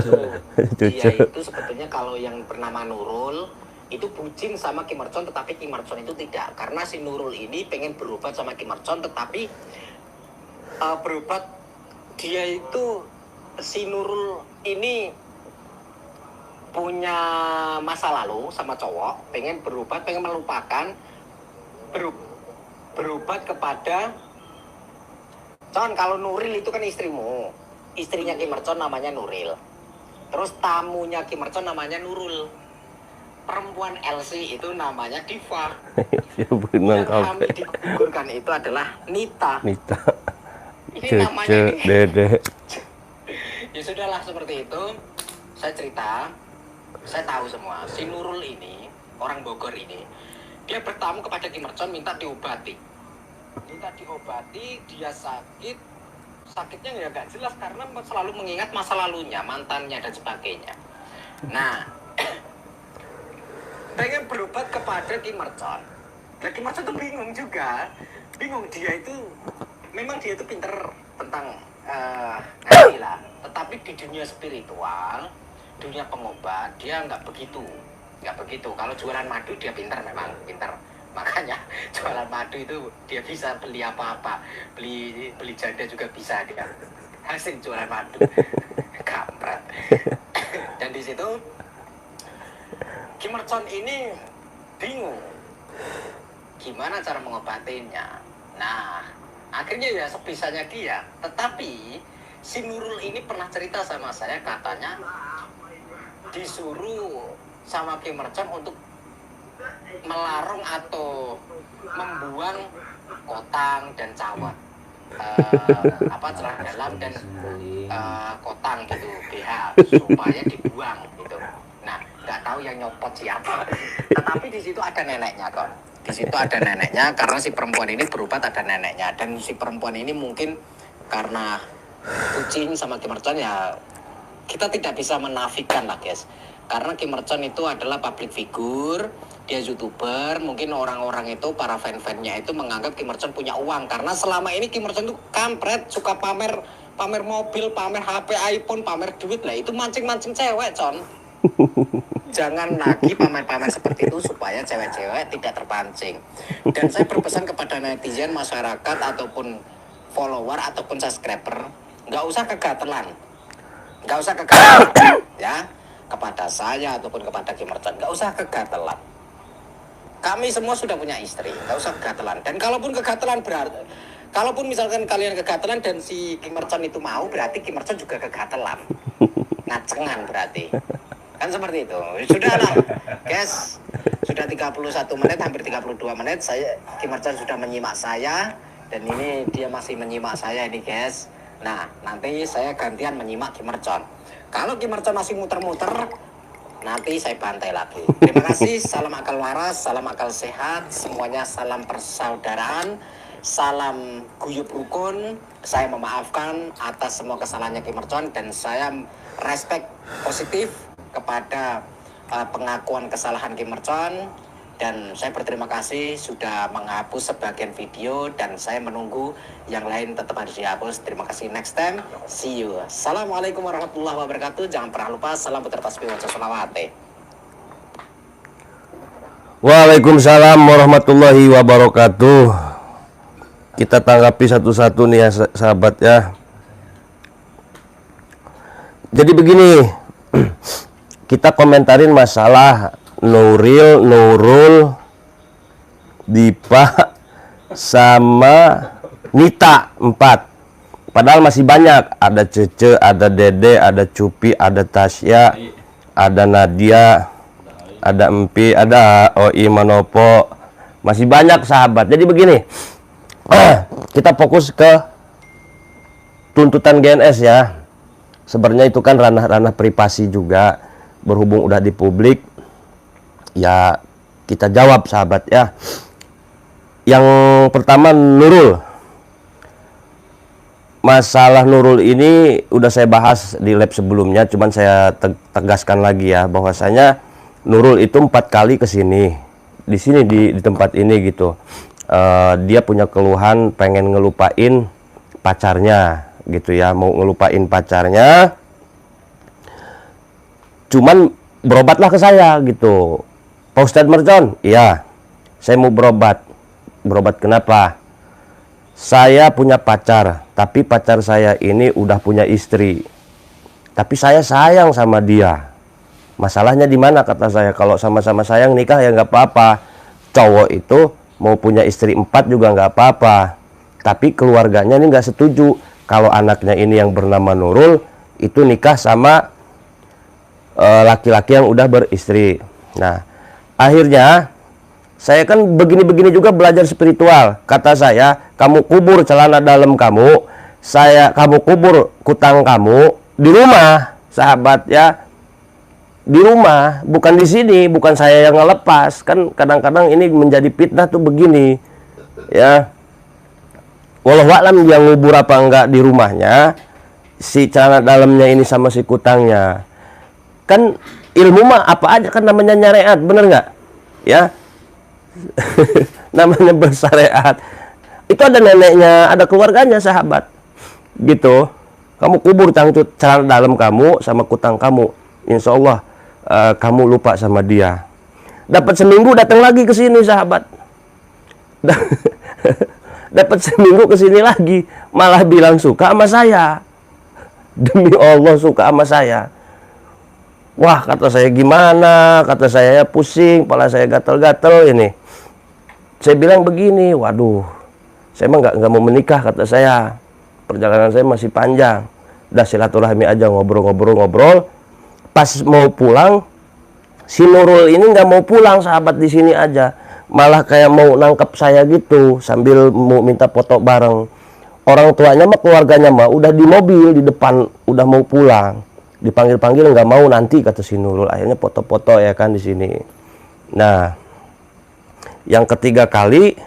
Dia itu sebetulnya kalau yang bernama Nurul itu bucin sama Kim Merton, tetapi Kim Merton itu tidak. Karena si Nurul ini pengen berobat sama Kim Merton, tetapi berobat dia itu si Nurul ini punya masa lalu sama cowok, pengen berobat, pengen melupakan, berobat kepada kalau Nuril itu kan istrinya Kim Merton namanya Nuril, terus tamunya Kim Merton namanya Nurul, perempuan LC itu namanya Diva. Yang kami digugurkan itu adalah Nita. Ini namanya Dede. Ya sudahlah seperti itu. Saya cerita, saya tahu semua. Si Nurul ini, orang Bogor ini, dia bertamu kepada Kim Merton minta diobati. Dia sakitnya ya gak jelas karena selalu mengingat masa lalunya, mantannya dan sebagainya. Nah, pengen berobat kepada Kim Merton. Nah, Kim Merton tuh bingung juga. Dia itu pinter tentang ngaji lah. Tetapi di dunia spiritual, dunia pengobat, dia nggak begitu. Kalau jualan madu dia pinter, memang pinter. Makanya jualan madu itu dia bisa beli apa-apa, beli janda juga bisa dia. Hasil jualan madu, kampret. Dan di situ Kim Merton ini bingung gimana cara mengobatinya. Nah, akhirnya ya sebisanya dia. Tetapi si Nurul ini pernah cerita sama saya, katanya disuruh sama Kim Merton untuk melarung atau membuang kotang dan cawat, celana dalam dan kotang gitu, BH, supaya dibuang gitu. Nah, nggak tahu yang nyopot siapa. Tetapi di situ ada neneknya kok. Di situ ada neneknya karena si perempuan ini berobat ada neneknya, dan si perempuan ini mungkin karena kucing sama Kim Merton ya kita tidak bisa menafikan lah guys. Karena Kim Merton itu adalah public figure, dia YouTuber, mungkin orang-orang itu para fan-fannya itu menganggap Kim Merton punya uang karena selama ini Kim Merton itu kampret, suka pamer mobil, pamer HP, iPhone, pamer duit lah, itu mancing-mancing cewek, con. Jangan lagi pamer-pamer seperti itu supaya cewek-cewek tidak terpancing. Dan saya berpesan kepada netizen, masyarakat ataupun follower ataupun subscriber, nggak usah kegatelan, ya, kepada saya ataupun kepada Kim Merton, nggak usah kegatelan. Kami semua sudah punya istri, nggak usah kegatelan. Dan kalaupun kegatelan berarti, kalaupun misalkan kalian kegatelan dan si Kim Merton itu mau, berarti Kim Merton juga kegatelan, ngacengan berarti. Kan seperti itu. Sudahlah, guys. Sudah 31 menit, hampir 32 menit. Kim Merchon sudah menyimak saya. Dan ini dia masih menyimak saya ini, guys. Nah, nanti saya gantian menyimak Kim Merchon. Kalau Kim Merchon masih muter-muter, nanti saya bantai lagi. Terima kasih. Salam akal waras, salam akal sehat. Semuanya salam persaudaraan. Salam guyup rukun. Saya memaafkan atas semua kesalahannya Kim Merchon. Dan saya respect positif kepada pengakuan kesalahan Kim Merchon, dan saya berterima kasih sudah menghapus sebagian video, dan saya menunggu yang lain tetap harus dihapus. Terima kasih, next time, see you. Assalamualaikum warahmatullahi wabarakatuh. Jangan pernah lupa salam putra tasbih waca sholawate. Waalaikumsalam warahmatullahi wabarakatuh. Kita tanggapi satu-satu nih ya sahabat ya. Jadi begini, kita komentarin masalah Nurul, Dipa, sama Nita 4. Padahal masih banyak. Ada Cece, ada Dede, ada Cupi, ada Tasya, ada Nadia, ada Empi, ada Oi Manopo. Masih banyak sahabat. Jadi begini, kita fokus ke tuntutan GNS ya. Sebenarnya itu kan ranah-ranah privasi juga, berhubung udah di publik ya, kita jawab sahabat ya. Yang pertama Nurul. Masalah Nurul ini udah saya bahas di lab sebelumnya, cuman saya tegaskan lagi ya, bahwasanya Nurul itu 4 kali ke sini, di sini di tempat ini gitu. Dia punya keluhan pengen ngelupain pacarnya gitu ya, mau ngelupain pacarnya, cuman berobatlah ke saya gitu. Pak Ustadz Merchon, iya saya mau berobat. Berobat kenapa? Saya punya pacar, tapi pacar saya ini udah punya istri, tapi saya sayang sama dia. Masalahnya di mana kata saya? Kalau sama-sama sayang nikah ya nggak apa-apa. Cowok itu mau punya istri 4 juga nggak apa-apa, tapi keluarganya ini nggak setuju kalau anaknya ini yang bernama Nurul itu nikah sama laki-laki yang udah beristri. Nah, akhirnya saya kan begini-begini juga belajar spiritual. Kata saya, kamu kubur celana dalam kamu, kamu kubur kutang kamu di rumah, sahabat ya. Di rumah, bukan di sini, bukan saya yang ngelepas. Kan kadang-kadang ini menjadi fitnah tuh begini. Ya. Wallahualam yang ngubur apa enggak di rumahnya, si celana dalamnya ini sama si kutangnya. Kan ilmu mah apa aja kan namanya nyariat, bener nggak? Ya, namanya bersyariat. Itu ada neneknya, ada keluarganya sahabat, gitu. Kamu kubur cangcut celana dalam kamu sama kutang kamu, insya Allah kamu lupa sama dia. Dapat seminggu datang lagi ke sini sahabat. Dapat seminggu ke sini lagi, malah bilang suka sama saya. Demi Allah suka sama saya. Wah, kata saya gimana? Kata saya pusing, kepala saya gatel-gatel ini. Saya bilang begini, waduh, saya emang nggak mau menikah kata saya. Perjalanan saya masih panjang. Udah silaturahmi aja, ngobrol-ngobrol. Pas mau pulang, si Nurul ini nggak mau pulang sahabat, di sini aja. Malah kayak mau nangkep saya gitu, sambil mau minta foto bareng. Orang tuanya mah, keluarganya mah udah di mobil di depan, udah mau pulang. Dipanggil-panggil nggak mau, nanti kata si Nurul. Akhirnya foto-foto ya kan di sini. Nah, yang ketiga kali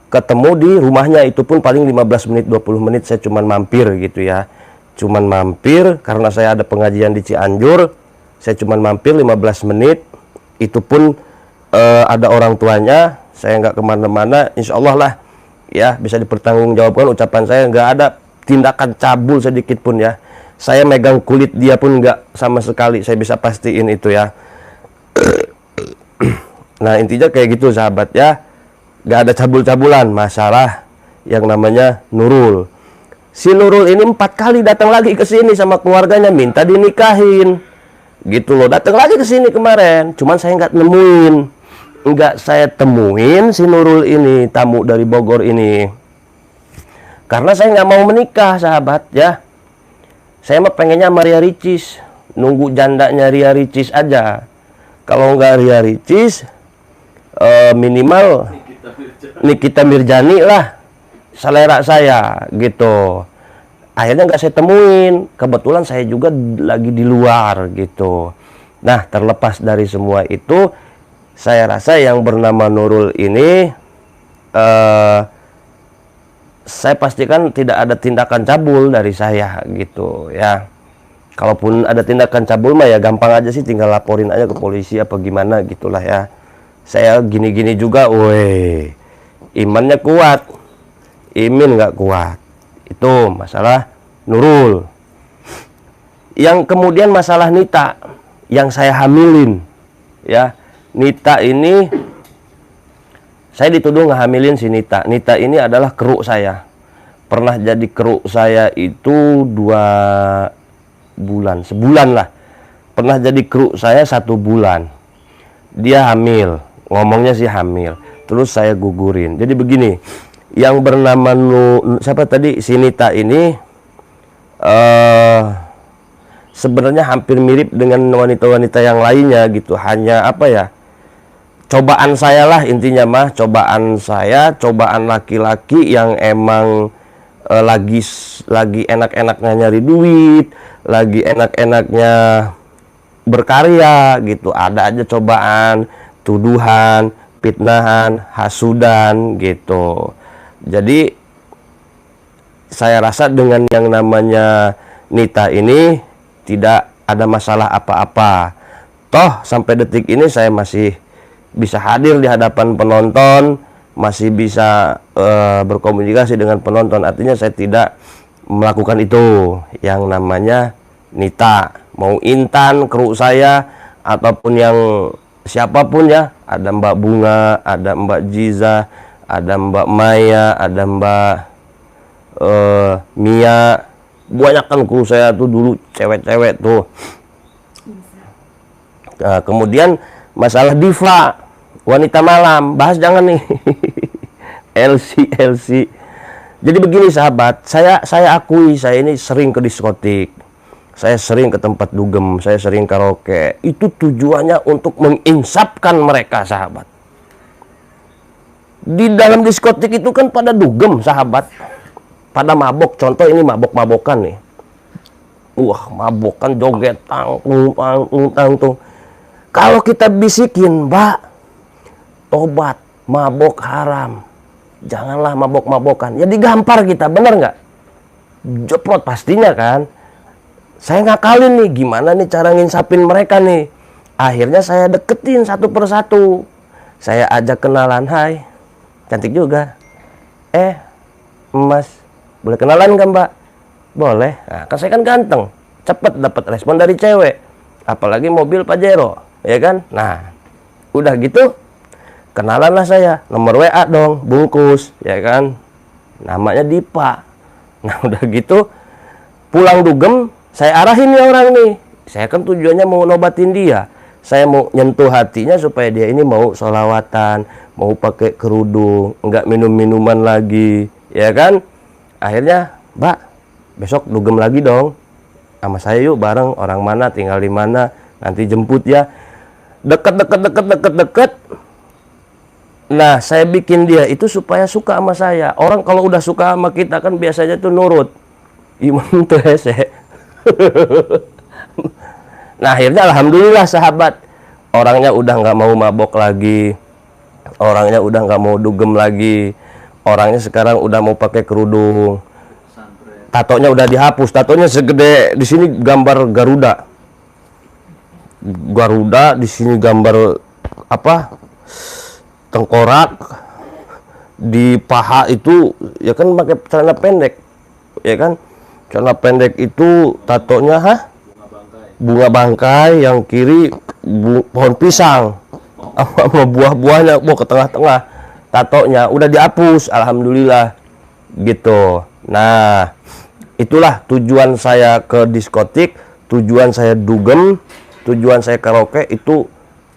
ketemu di rumahnya, itu pun paling 15 menit 20 menit saya cuman mampir gitu ya. Cuman mampir karena saya ada pengajian di Cianjur. Saya cuman mampir 15 menit. Itu pun ada orang tuanya, saya nggak kemana-mana, insya Allah lah ya bisa dipertanggungjawabkan ucapan saya. Nggak ada tindakan cabul sedikit pun ya. Saya megang kulit dia pun nggak sama sekali, saya bisa pastiin itu ya. Nah intinya kayak gitu sahabat ya, nggak ada cabul-cabulan masalah yang namanya Nurul. Si Nurul ini 4 kali datang lagi ke sini sama keluarganya minta dinikahin gitu loh. Datang lagi ke sini kemarin, cuman saya nggak nemuin. Enggak saya temuin si Nurul ini, tamu dari Bogor ini, karena saya nggak mau menikah sahabat ya. Saya mah pengennya Maria Ricis. nunggu jandanya Ria Ricis aja. Kalau nggak Ria Ricis, minimal Nikita Mirjani lah selera saya gitu. Akhirnya nggak saya temuin, kebetulan saya juga lagi di luar gitu. Nah, terlepas dari semua itu, saya rasa yang bernama Nurul ini saya pastikan tidak ada tindakan cabul dari saya gitu ya. Kalaupun ada tindakan cabul mah ya gampang aja sih, tinggal laporin aja ke polisi apa gimana gitulah ya. Saya gini-gini juga, woi, imannya kuat, imin nggak kuat. Itu masalah Nurul. Yang kemudian masalah Nita yang saya hamilin ya. Nita ini saya dituduh ngehamilin si Nita. Nita ini adalah keruk saya. Pernah jadi keruk saya itu 2 bulan, sebulan lah. Pernah jadi keruk saya 1 bulan. Dia hamil, ngomongnya sih hamil. Terus saya gugurin. Jadi begini, yang bernama siapa tadi, si Nita ini sebenarnya hampir mirip dengan wanita-wanita yang lainnya gitu. Hanya apa ya, cobaan saya lah intinya mah, cobaan saya, cobaan laki-laki yang emang lagi enak-enaknya nyari duit, lagi enak-enaknya berkarya gitu. Ada aja cobaan, tuduhan, fitnahan, hasudan gitu. Jadi saya rasa dengan yang namanya Nita ini tidak ada masalah apa-apa. Toh sampai detik ini saya masih bisa hadir di hadapan penonton, masih bisa berkomunikasi dengan penonton. Artinya saya tidak melakukan itu yang namanya Nita. Mau Intan, kru saya, ataupun yang siapapun ya. Ada Mbak Bunga, ada Mbak Jiza, ada Mbak Maya, ada Mbak Mia. Banyak kan kru saya tuh dulu cewek-cewek tuh. Nah, kemudian masalah diva, wanita malam, bahas jangan nih. LC. Jadi begini sahabat, saya akui saya ini sering ke diskotik. Saya sering ke tempat dugem, saya sering karaoke. Itu tujuannya untuk menginsapkan mereka sahabat. Di dalam diskotik itu kan pada dugem sahabat. Pada mabok, contoh ini mabok-mabokan nih. Wah, mabokan joget tang tuh. Kalau kita bisikin, Mbak, tobat, mabok haram. Janganlah mabok-mabokan. Ya digampar kita, bener nggak? Jeprot pastinya kan. Saya ngakalin nih, gimana nih cara nginsapin mereka nih. Akhirnya saya deketin satu persatu. Saya ajak kenalan, hai, cantik juga. Mas, boleh kenalan kan Mbak? Boleh. Nah, kan saya kan ganteng, cepet dapat respon dari cewek. Apalagi mobil Pajero, ya kan? Nah, udah gitu, kenalan lah saya. Nomor WA dong, bungkus, ya kan? Namanya Dipa. Nah, udah gitu, pulang dugem, saya arahin nih orang nih. Saya kan tujuannya mau nobatin dia. Saya mau nyentuh hatinya supaya dia ini mau sholawatan, mau pakai kerudung, nggak minum-minuman lagi, ya kan? Akhirnya, Mbak, besok dugem lagi dong. Sama saya yuk bareng, orang mana, tinggal di mana, nanti jemput ya. Deket. Nah, saya bikin dia itu supaya suka sama saya. Orang kalau udah suka sama kita kan biasanya tuh nurut. Iman tuh hese. Nah, akhirnya alhamdulillah sahabat, orangnya udah nggak mau mabok lagi, orangnya udah nggak mau dugem lagi, orangnya sekarang udah mau pakai kerudung, tatonya udah dihapus, tatonya segede di sini gambar Garuda, di sini gambar apa, tengkorak, di paha itu ya kan pakai celana pendek, ya kan, celana pendek itu tatonya bunga bangkai, yang kiri pohon pisang sama buah-buahnya, ke tengah-tengah tatonya udah dihapus, alhamdulillah gitu. Nah, itulah tujuan saya ke diskotik, tujuan saya dugem, tujuan saya karaoke itu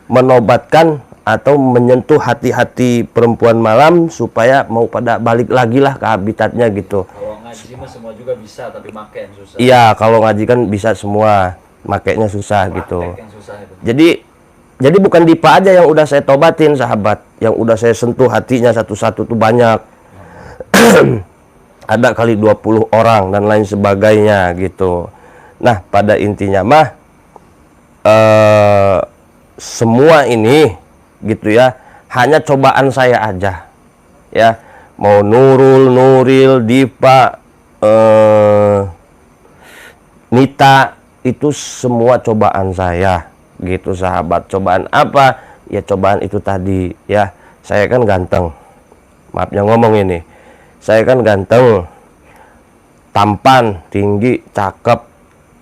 menobatkan atau menyentuh hati-hati perempuan malam supaya mau pada balik lagi lah ke habitatnya gitu. Kalau ngaji mah semua juga bisa, tapi make yang susah. Iya, kalau ngaji kan bisa semua. makainya susah gitu. Yang susah itu. Jadi bukan Dipa aja yang udah saya tobatin sahabat, yang udah saya sentuh hatinya satu-satu tuh banyak. Ada kali 20 orang dan lain sebagainya gitu. Nah, pada intinya mah semua ini gitu ya, hanya cobaan saya aja. Ya, mau Nurul, Nuril, Dipa, Nita, itu semua cobaan saya gitu sahabat. Cobaan apa? Ya cobaan itu tadi ya. Saya kan ganteng. Maafnya ngomong ini. Saya kan ganteng, tampan, tinggi, cakep.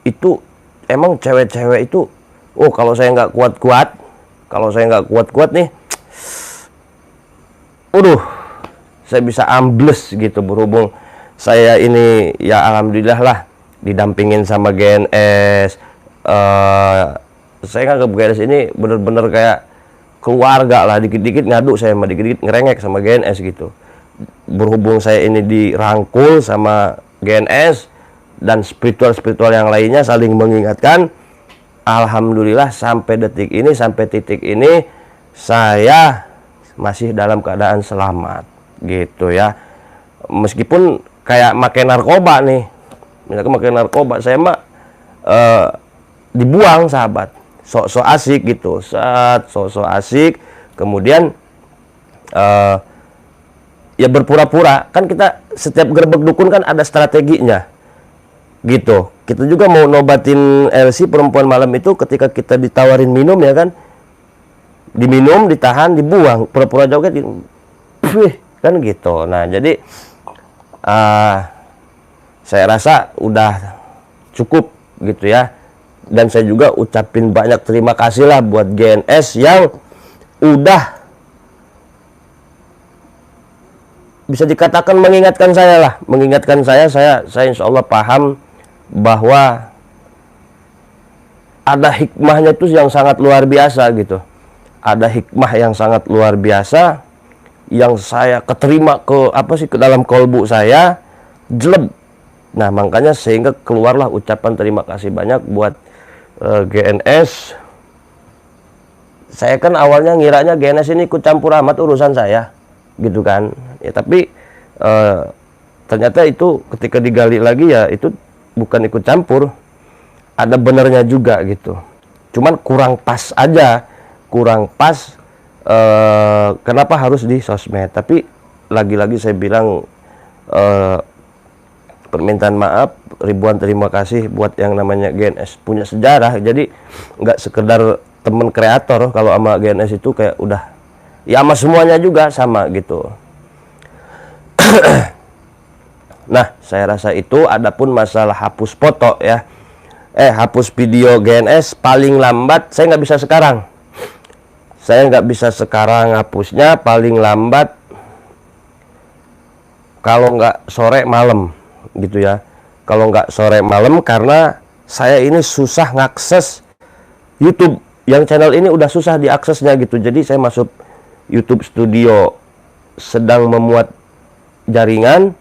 Itu emang cewek-cewek itu, oh kalau saya nggak kuat-kuat, nih, saya bisa ambles gitu. Berhubung saya ini ya alhamdulillah lah didampingin sama GNS. Saya nganggap GNS ini bener-bener kayak keluarga lah. Dikit-dikit ngadu saya sama, dikit-dikit ngerengek sama GNS gitu. Berhubung saya ini dirangkul sama GNS dan spiritual yang lainnya saling mengingatkan, alhamdulillah sampai detik ini, sampai titik ini saya masih dalam keadaan selamat gitu ya. Meskipun kayak makai narkoba nih, misalkan makai narkoba, saya mah dibuang sahabat, sok-sok asik gitu, sok-sok asik, kemudian ya berpura-pura. Kan kita setiap gerbek dukun kan ada strateginya gitu. Kita juga mau nobatin LC perempuan malam itu, ketika kita ditawarin minum ya kan, diminum, ditahan, dibuang, pura-pura joget kan gitu. Nah jadi saya rasa udah cukup gitu ya. Dan saya juga ucapin banyak terima kasih lah buat GNS yang udah bisa dikatakan mengingatkan saya lah, saya insya Allah paham bahwa ada hikmahnya itu yang sangat luar biasa gitu. Ada hikmah yang sangat luar biasa yang saya keterima ke dalam kolbu saya, jeleb. Nah, makanya sehingga keluarlah ucapan terima kasih banyak buat GNS. Saya kan awalnya ngiranya GNS ini ikut campur amat urusan saya gitu kan ya, tapi ternyata itu ketika digali lagi ya itu bukan ikut campur, ada benernya juga gitu. Cuman kurang pas aja, kenapa harus di sosmed. Tapi lagi-lagi saya bilang permintaan maaf, ribuan terima kasih buat yang namanya GNS, punya sejarah. Jadi nggak sekedar temen kreator, kalau sama GNS itu kayak udah ya sama semuanya juga sama gitu. Nah, saya rasa itu. Adapun masalah hapus foto ya, hapus video GNS paling lambat, saya nggak bisa sekarang hapusnya, paling lambat kalau nggak sore malam gitu ya. Kalau nggak sore malam, karena saya ini susah ngakses YouTube, yang channel ini udah susah diaksesnya gitu. Jadi saya masuk YouTube Studio, sedang memuat jaringan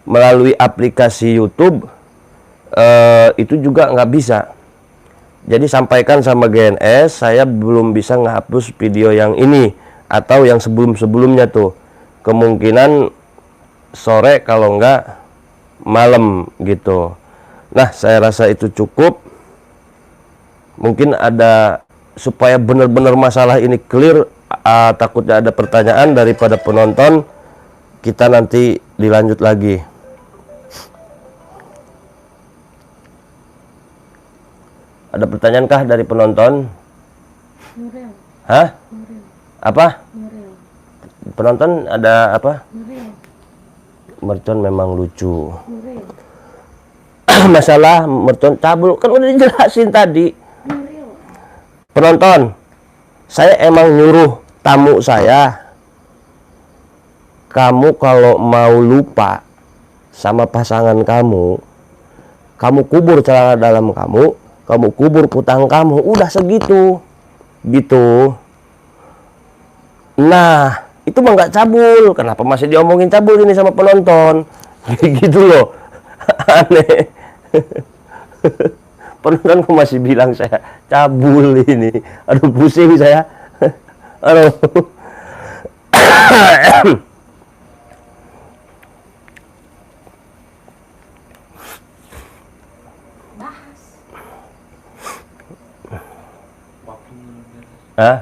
melalui aplikasi YouTube, itu juga nggak bisa. Jadi sampaikan sama GNS, saya belum bisa ngehapus video yang ini atau yang sebelum-sebelumnya tuh. Kemungkinan sore kalau nggak malam gitu. Nah, saya rasa itu cukup. Mungkin ada, supaya benar-benar masalah ini clear, takutnya ada pertanyaan daripada penonton, kita nanti dilanjut lagi. Ada pertanyaan kah dari penonton? Nuril. Hah? Nuril. Apa? Nuril. Penonton ada apa? Nuril. Mercon memang lucu. Nuril. Masalah mercon cabul kan udah dijelasin tadi. Nuril. Penonton, saya emang nyuruh tamu saya, kamu kalau mau lupa sama pasangan kamu kubur celana dalam kamu kubur kutang kamu, udah segitu gitu. Nah, itu mah nggak cabul. Kenapa masih diomongin cabul ini sama penonton? Gitu loh. Aneh. Penonton kok masih bilang saya cabul ini. Aduh pusing saya. Aduh. Bahas. Hah?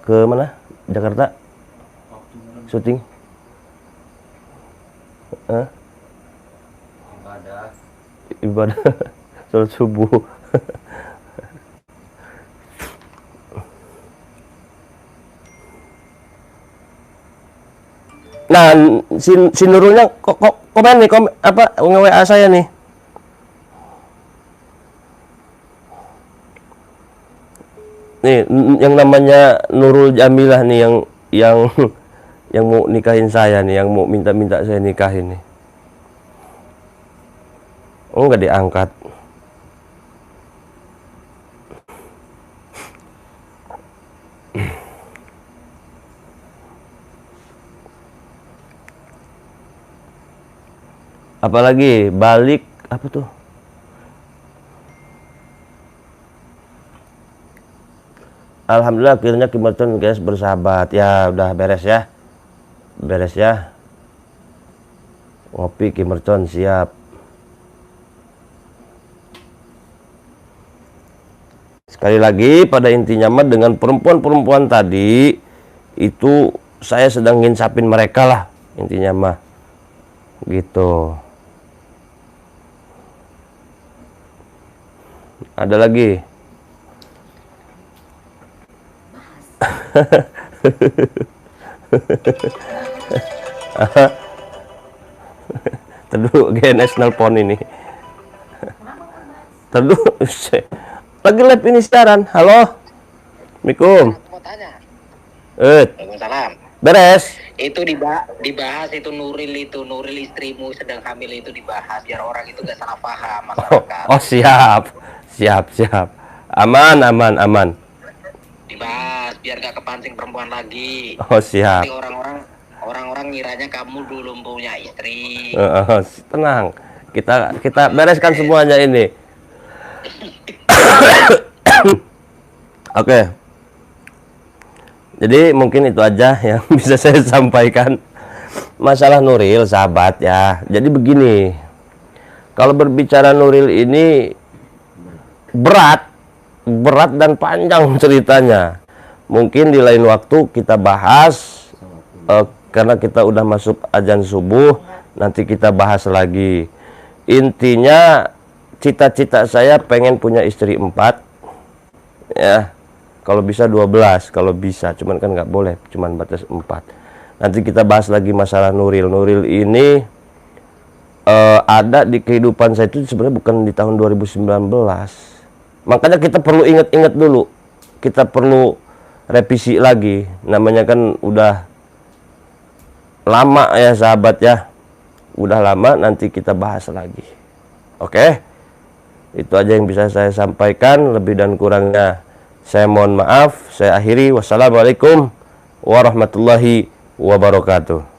Ke mana? Jakarta? Syuting? Hah? Ibadah sholat subuh. Nah, si Nurulnya komen nih, apa nge-WA saya nih. Nih, yang namanya Nurul Jamilah nih yang yang mau nikahin saya nih, yang mau minta saya nikahin nih. Oh, nggak diangkat. Apalagi balik apa tuh? Alhamdulillah akhirnya Kim Merton guys bersahabat. Ya udah beres ya. Beres ya. Ngopi Kim Merton siap. Sekali lagi pada intinya mah dengan perempuan-perempuan tadi itu saya sedang nginsapin mereka lah intinya mah. Gitu. Ada lagi. Terdulu GNS nelpon ini. Terdulu lagi live ini siaran. Halo. Assalamualaikum. Mau tanya. Waalaikumsalam. Beres. Itu dibahas itu Nuril istrimu sedang hamil itu dibahas biar orang itu gak salah paham masyarakat. Oh siap. Aman. Dibahas biar gak kepancing perempuan lagi. Oh siap. Nanti orang-orang ngiranya kamu belum punya istri. Tenang. Kita bereskan semuanya ini. Oke. Jadi mungkin itu aja yang bisa saya sampaikan masalah Nuril sahabat ya. Jadi begini, kalau berbicara Nuril ini berat dan panjang ceritanya. Mungkin di lain waktu kita bahas karena kita udah masuk azan subuh, nanti kita bahas lagi. Intinya cita-cita saya pengen punya istri 4 ya. Kalau bisa 12, kalau bisa, cuman kan nggak boleh, cuman batas 4. Nanti kita bahas lagi masalah Nuril. Nuril ini ada di kehidupan saya itu sebenarnya bukan di tahun 2019. Makanya kita perlu ingat-ingat dulu. Kita perlu revisi lagi. Namanya kan udah lama ya sahabat ya. Udah lama, nanti kita bahas lagi. Oke? Itu aja yang bisa saya sampaikan. Lebih dan kurangnya saya mohon maaf, saya akhiri. Wassalamualaikum warahmatullahi wabarakatuh.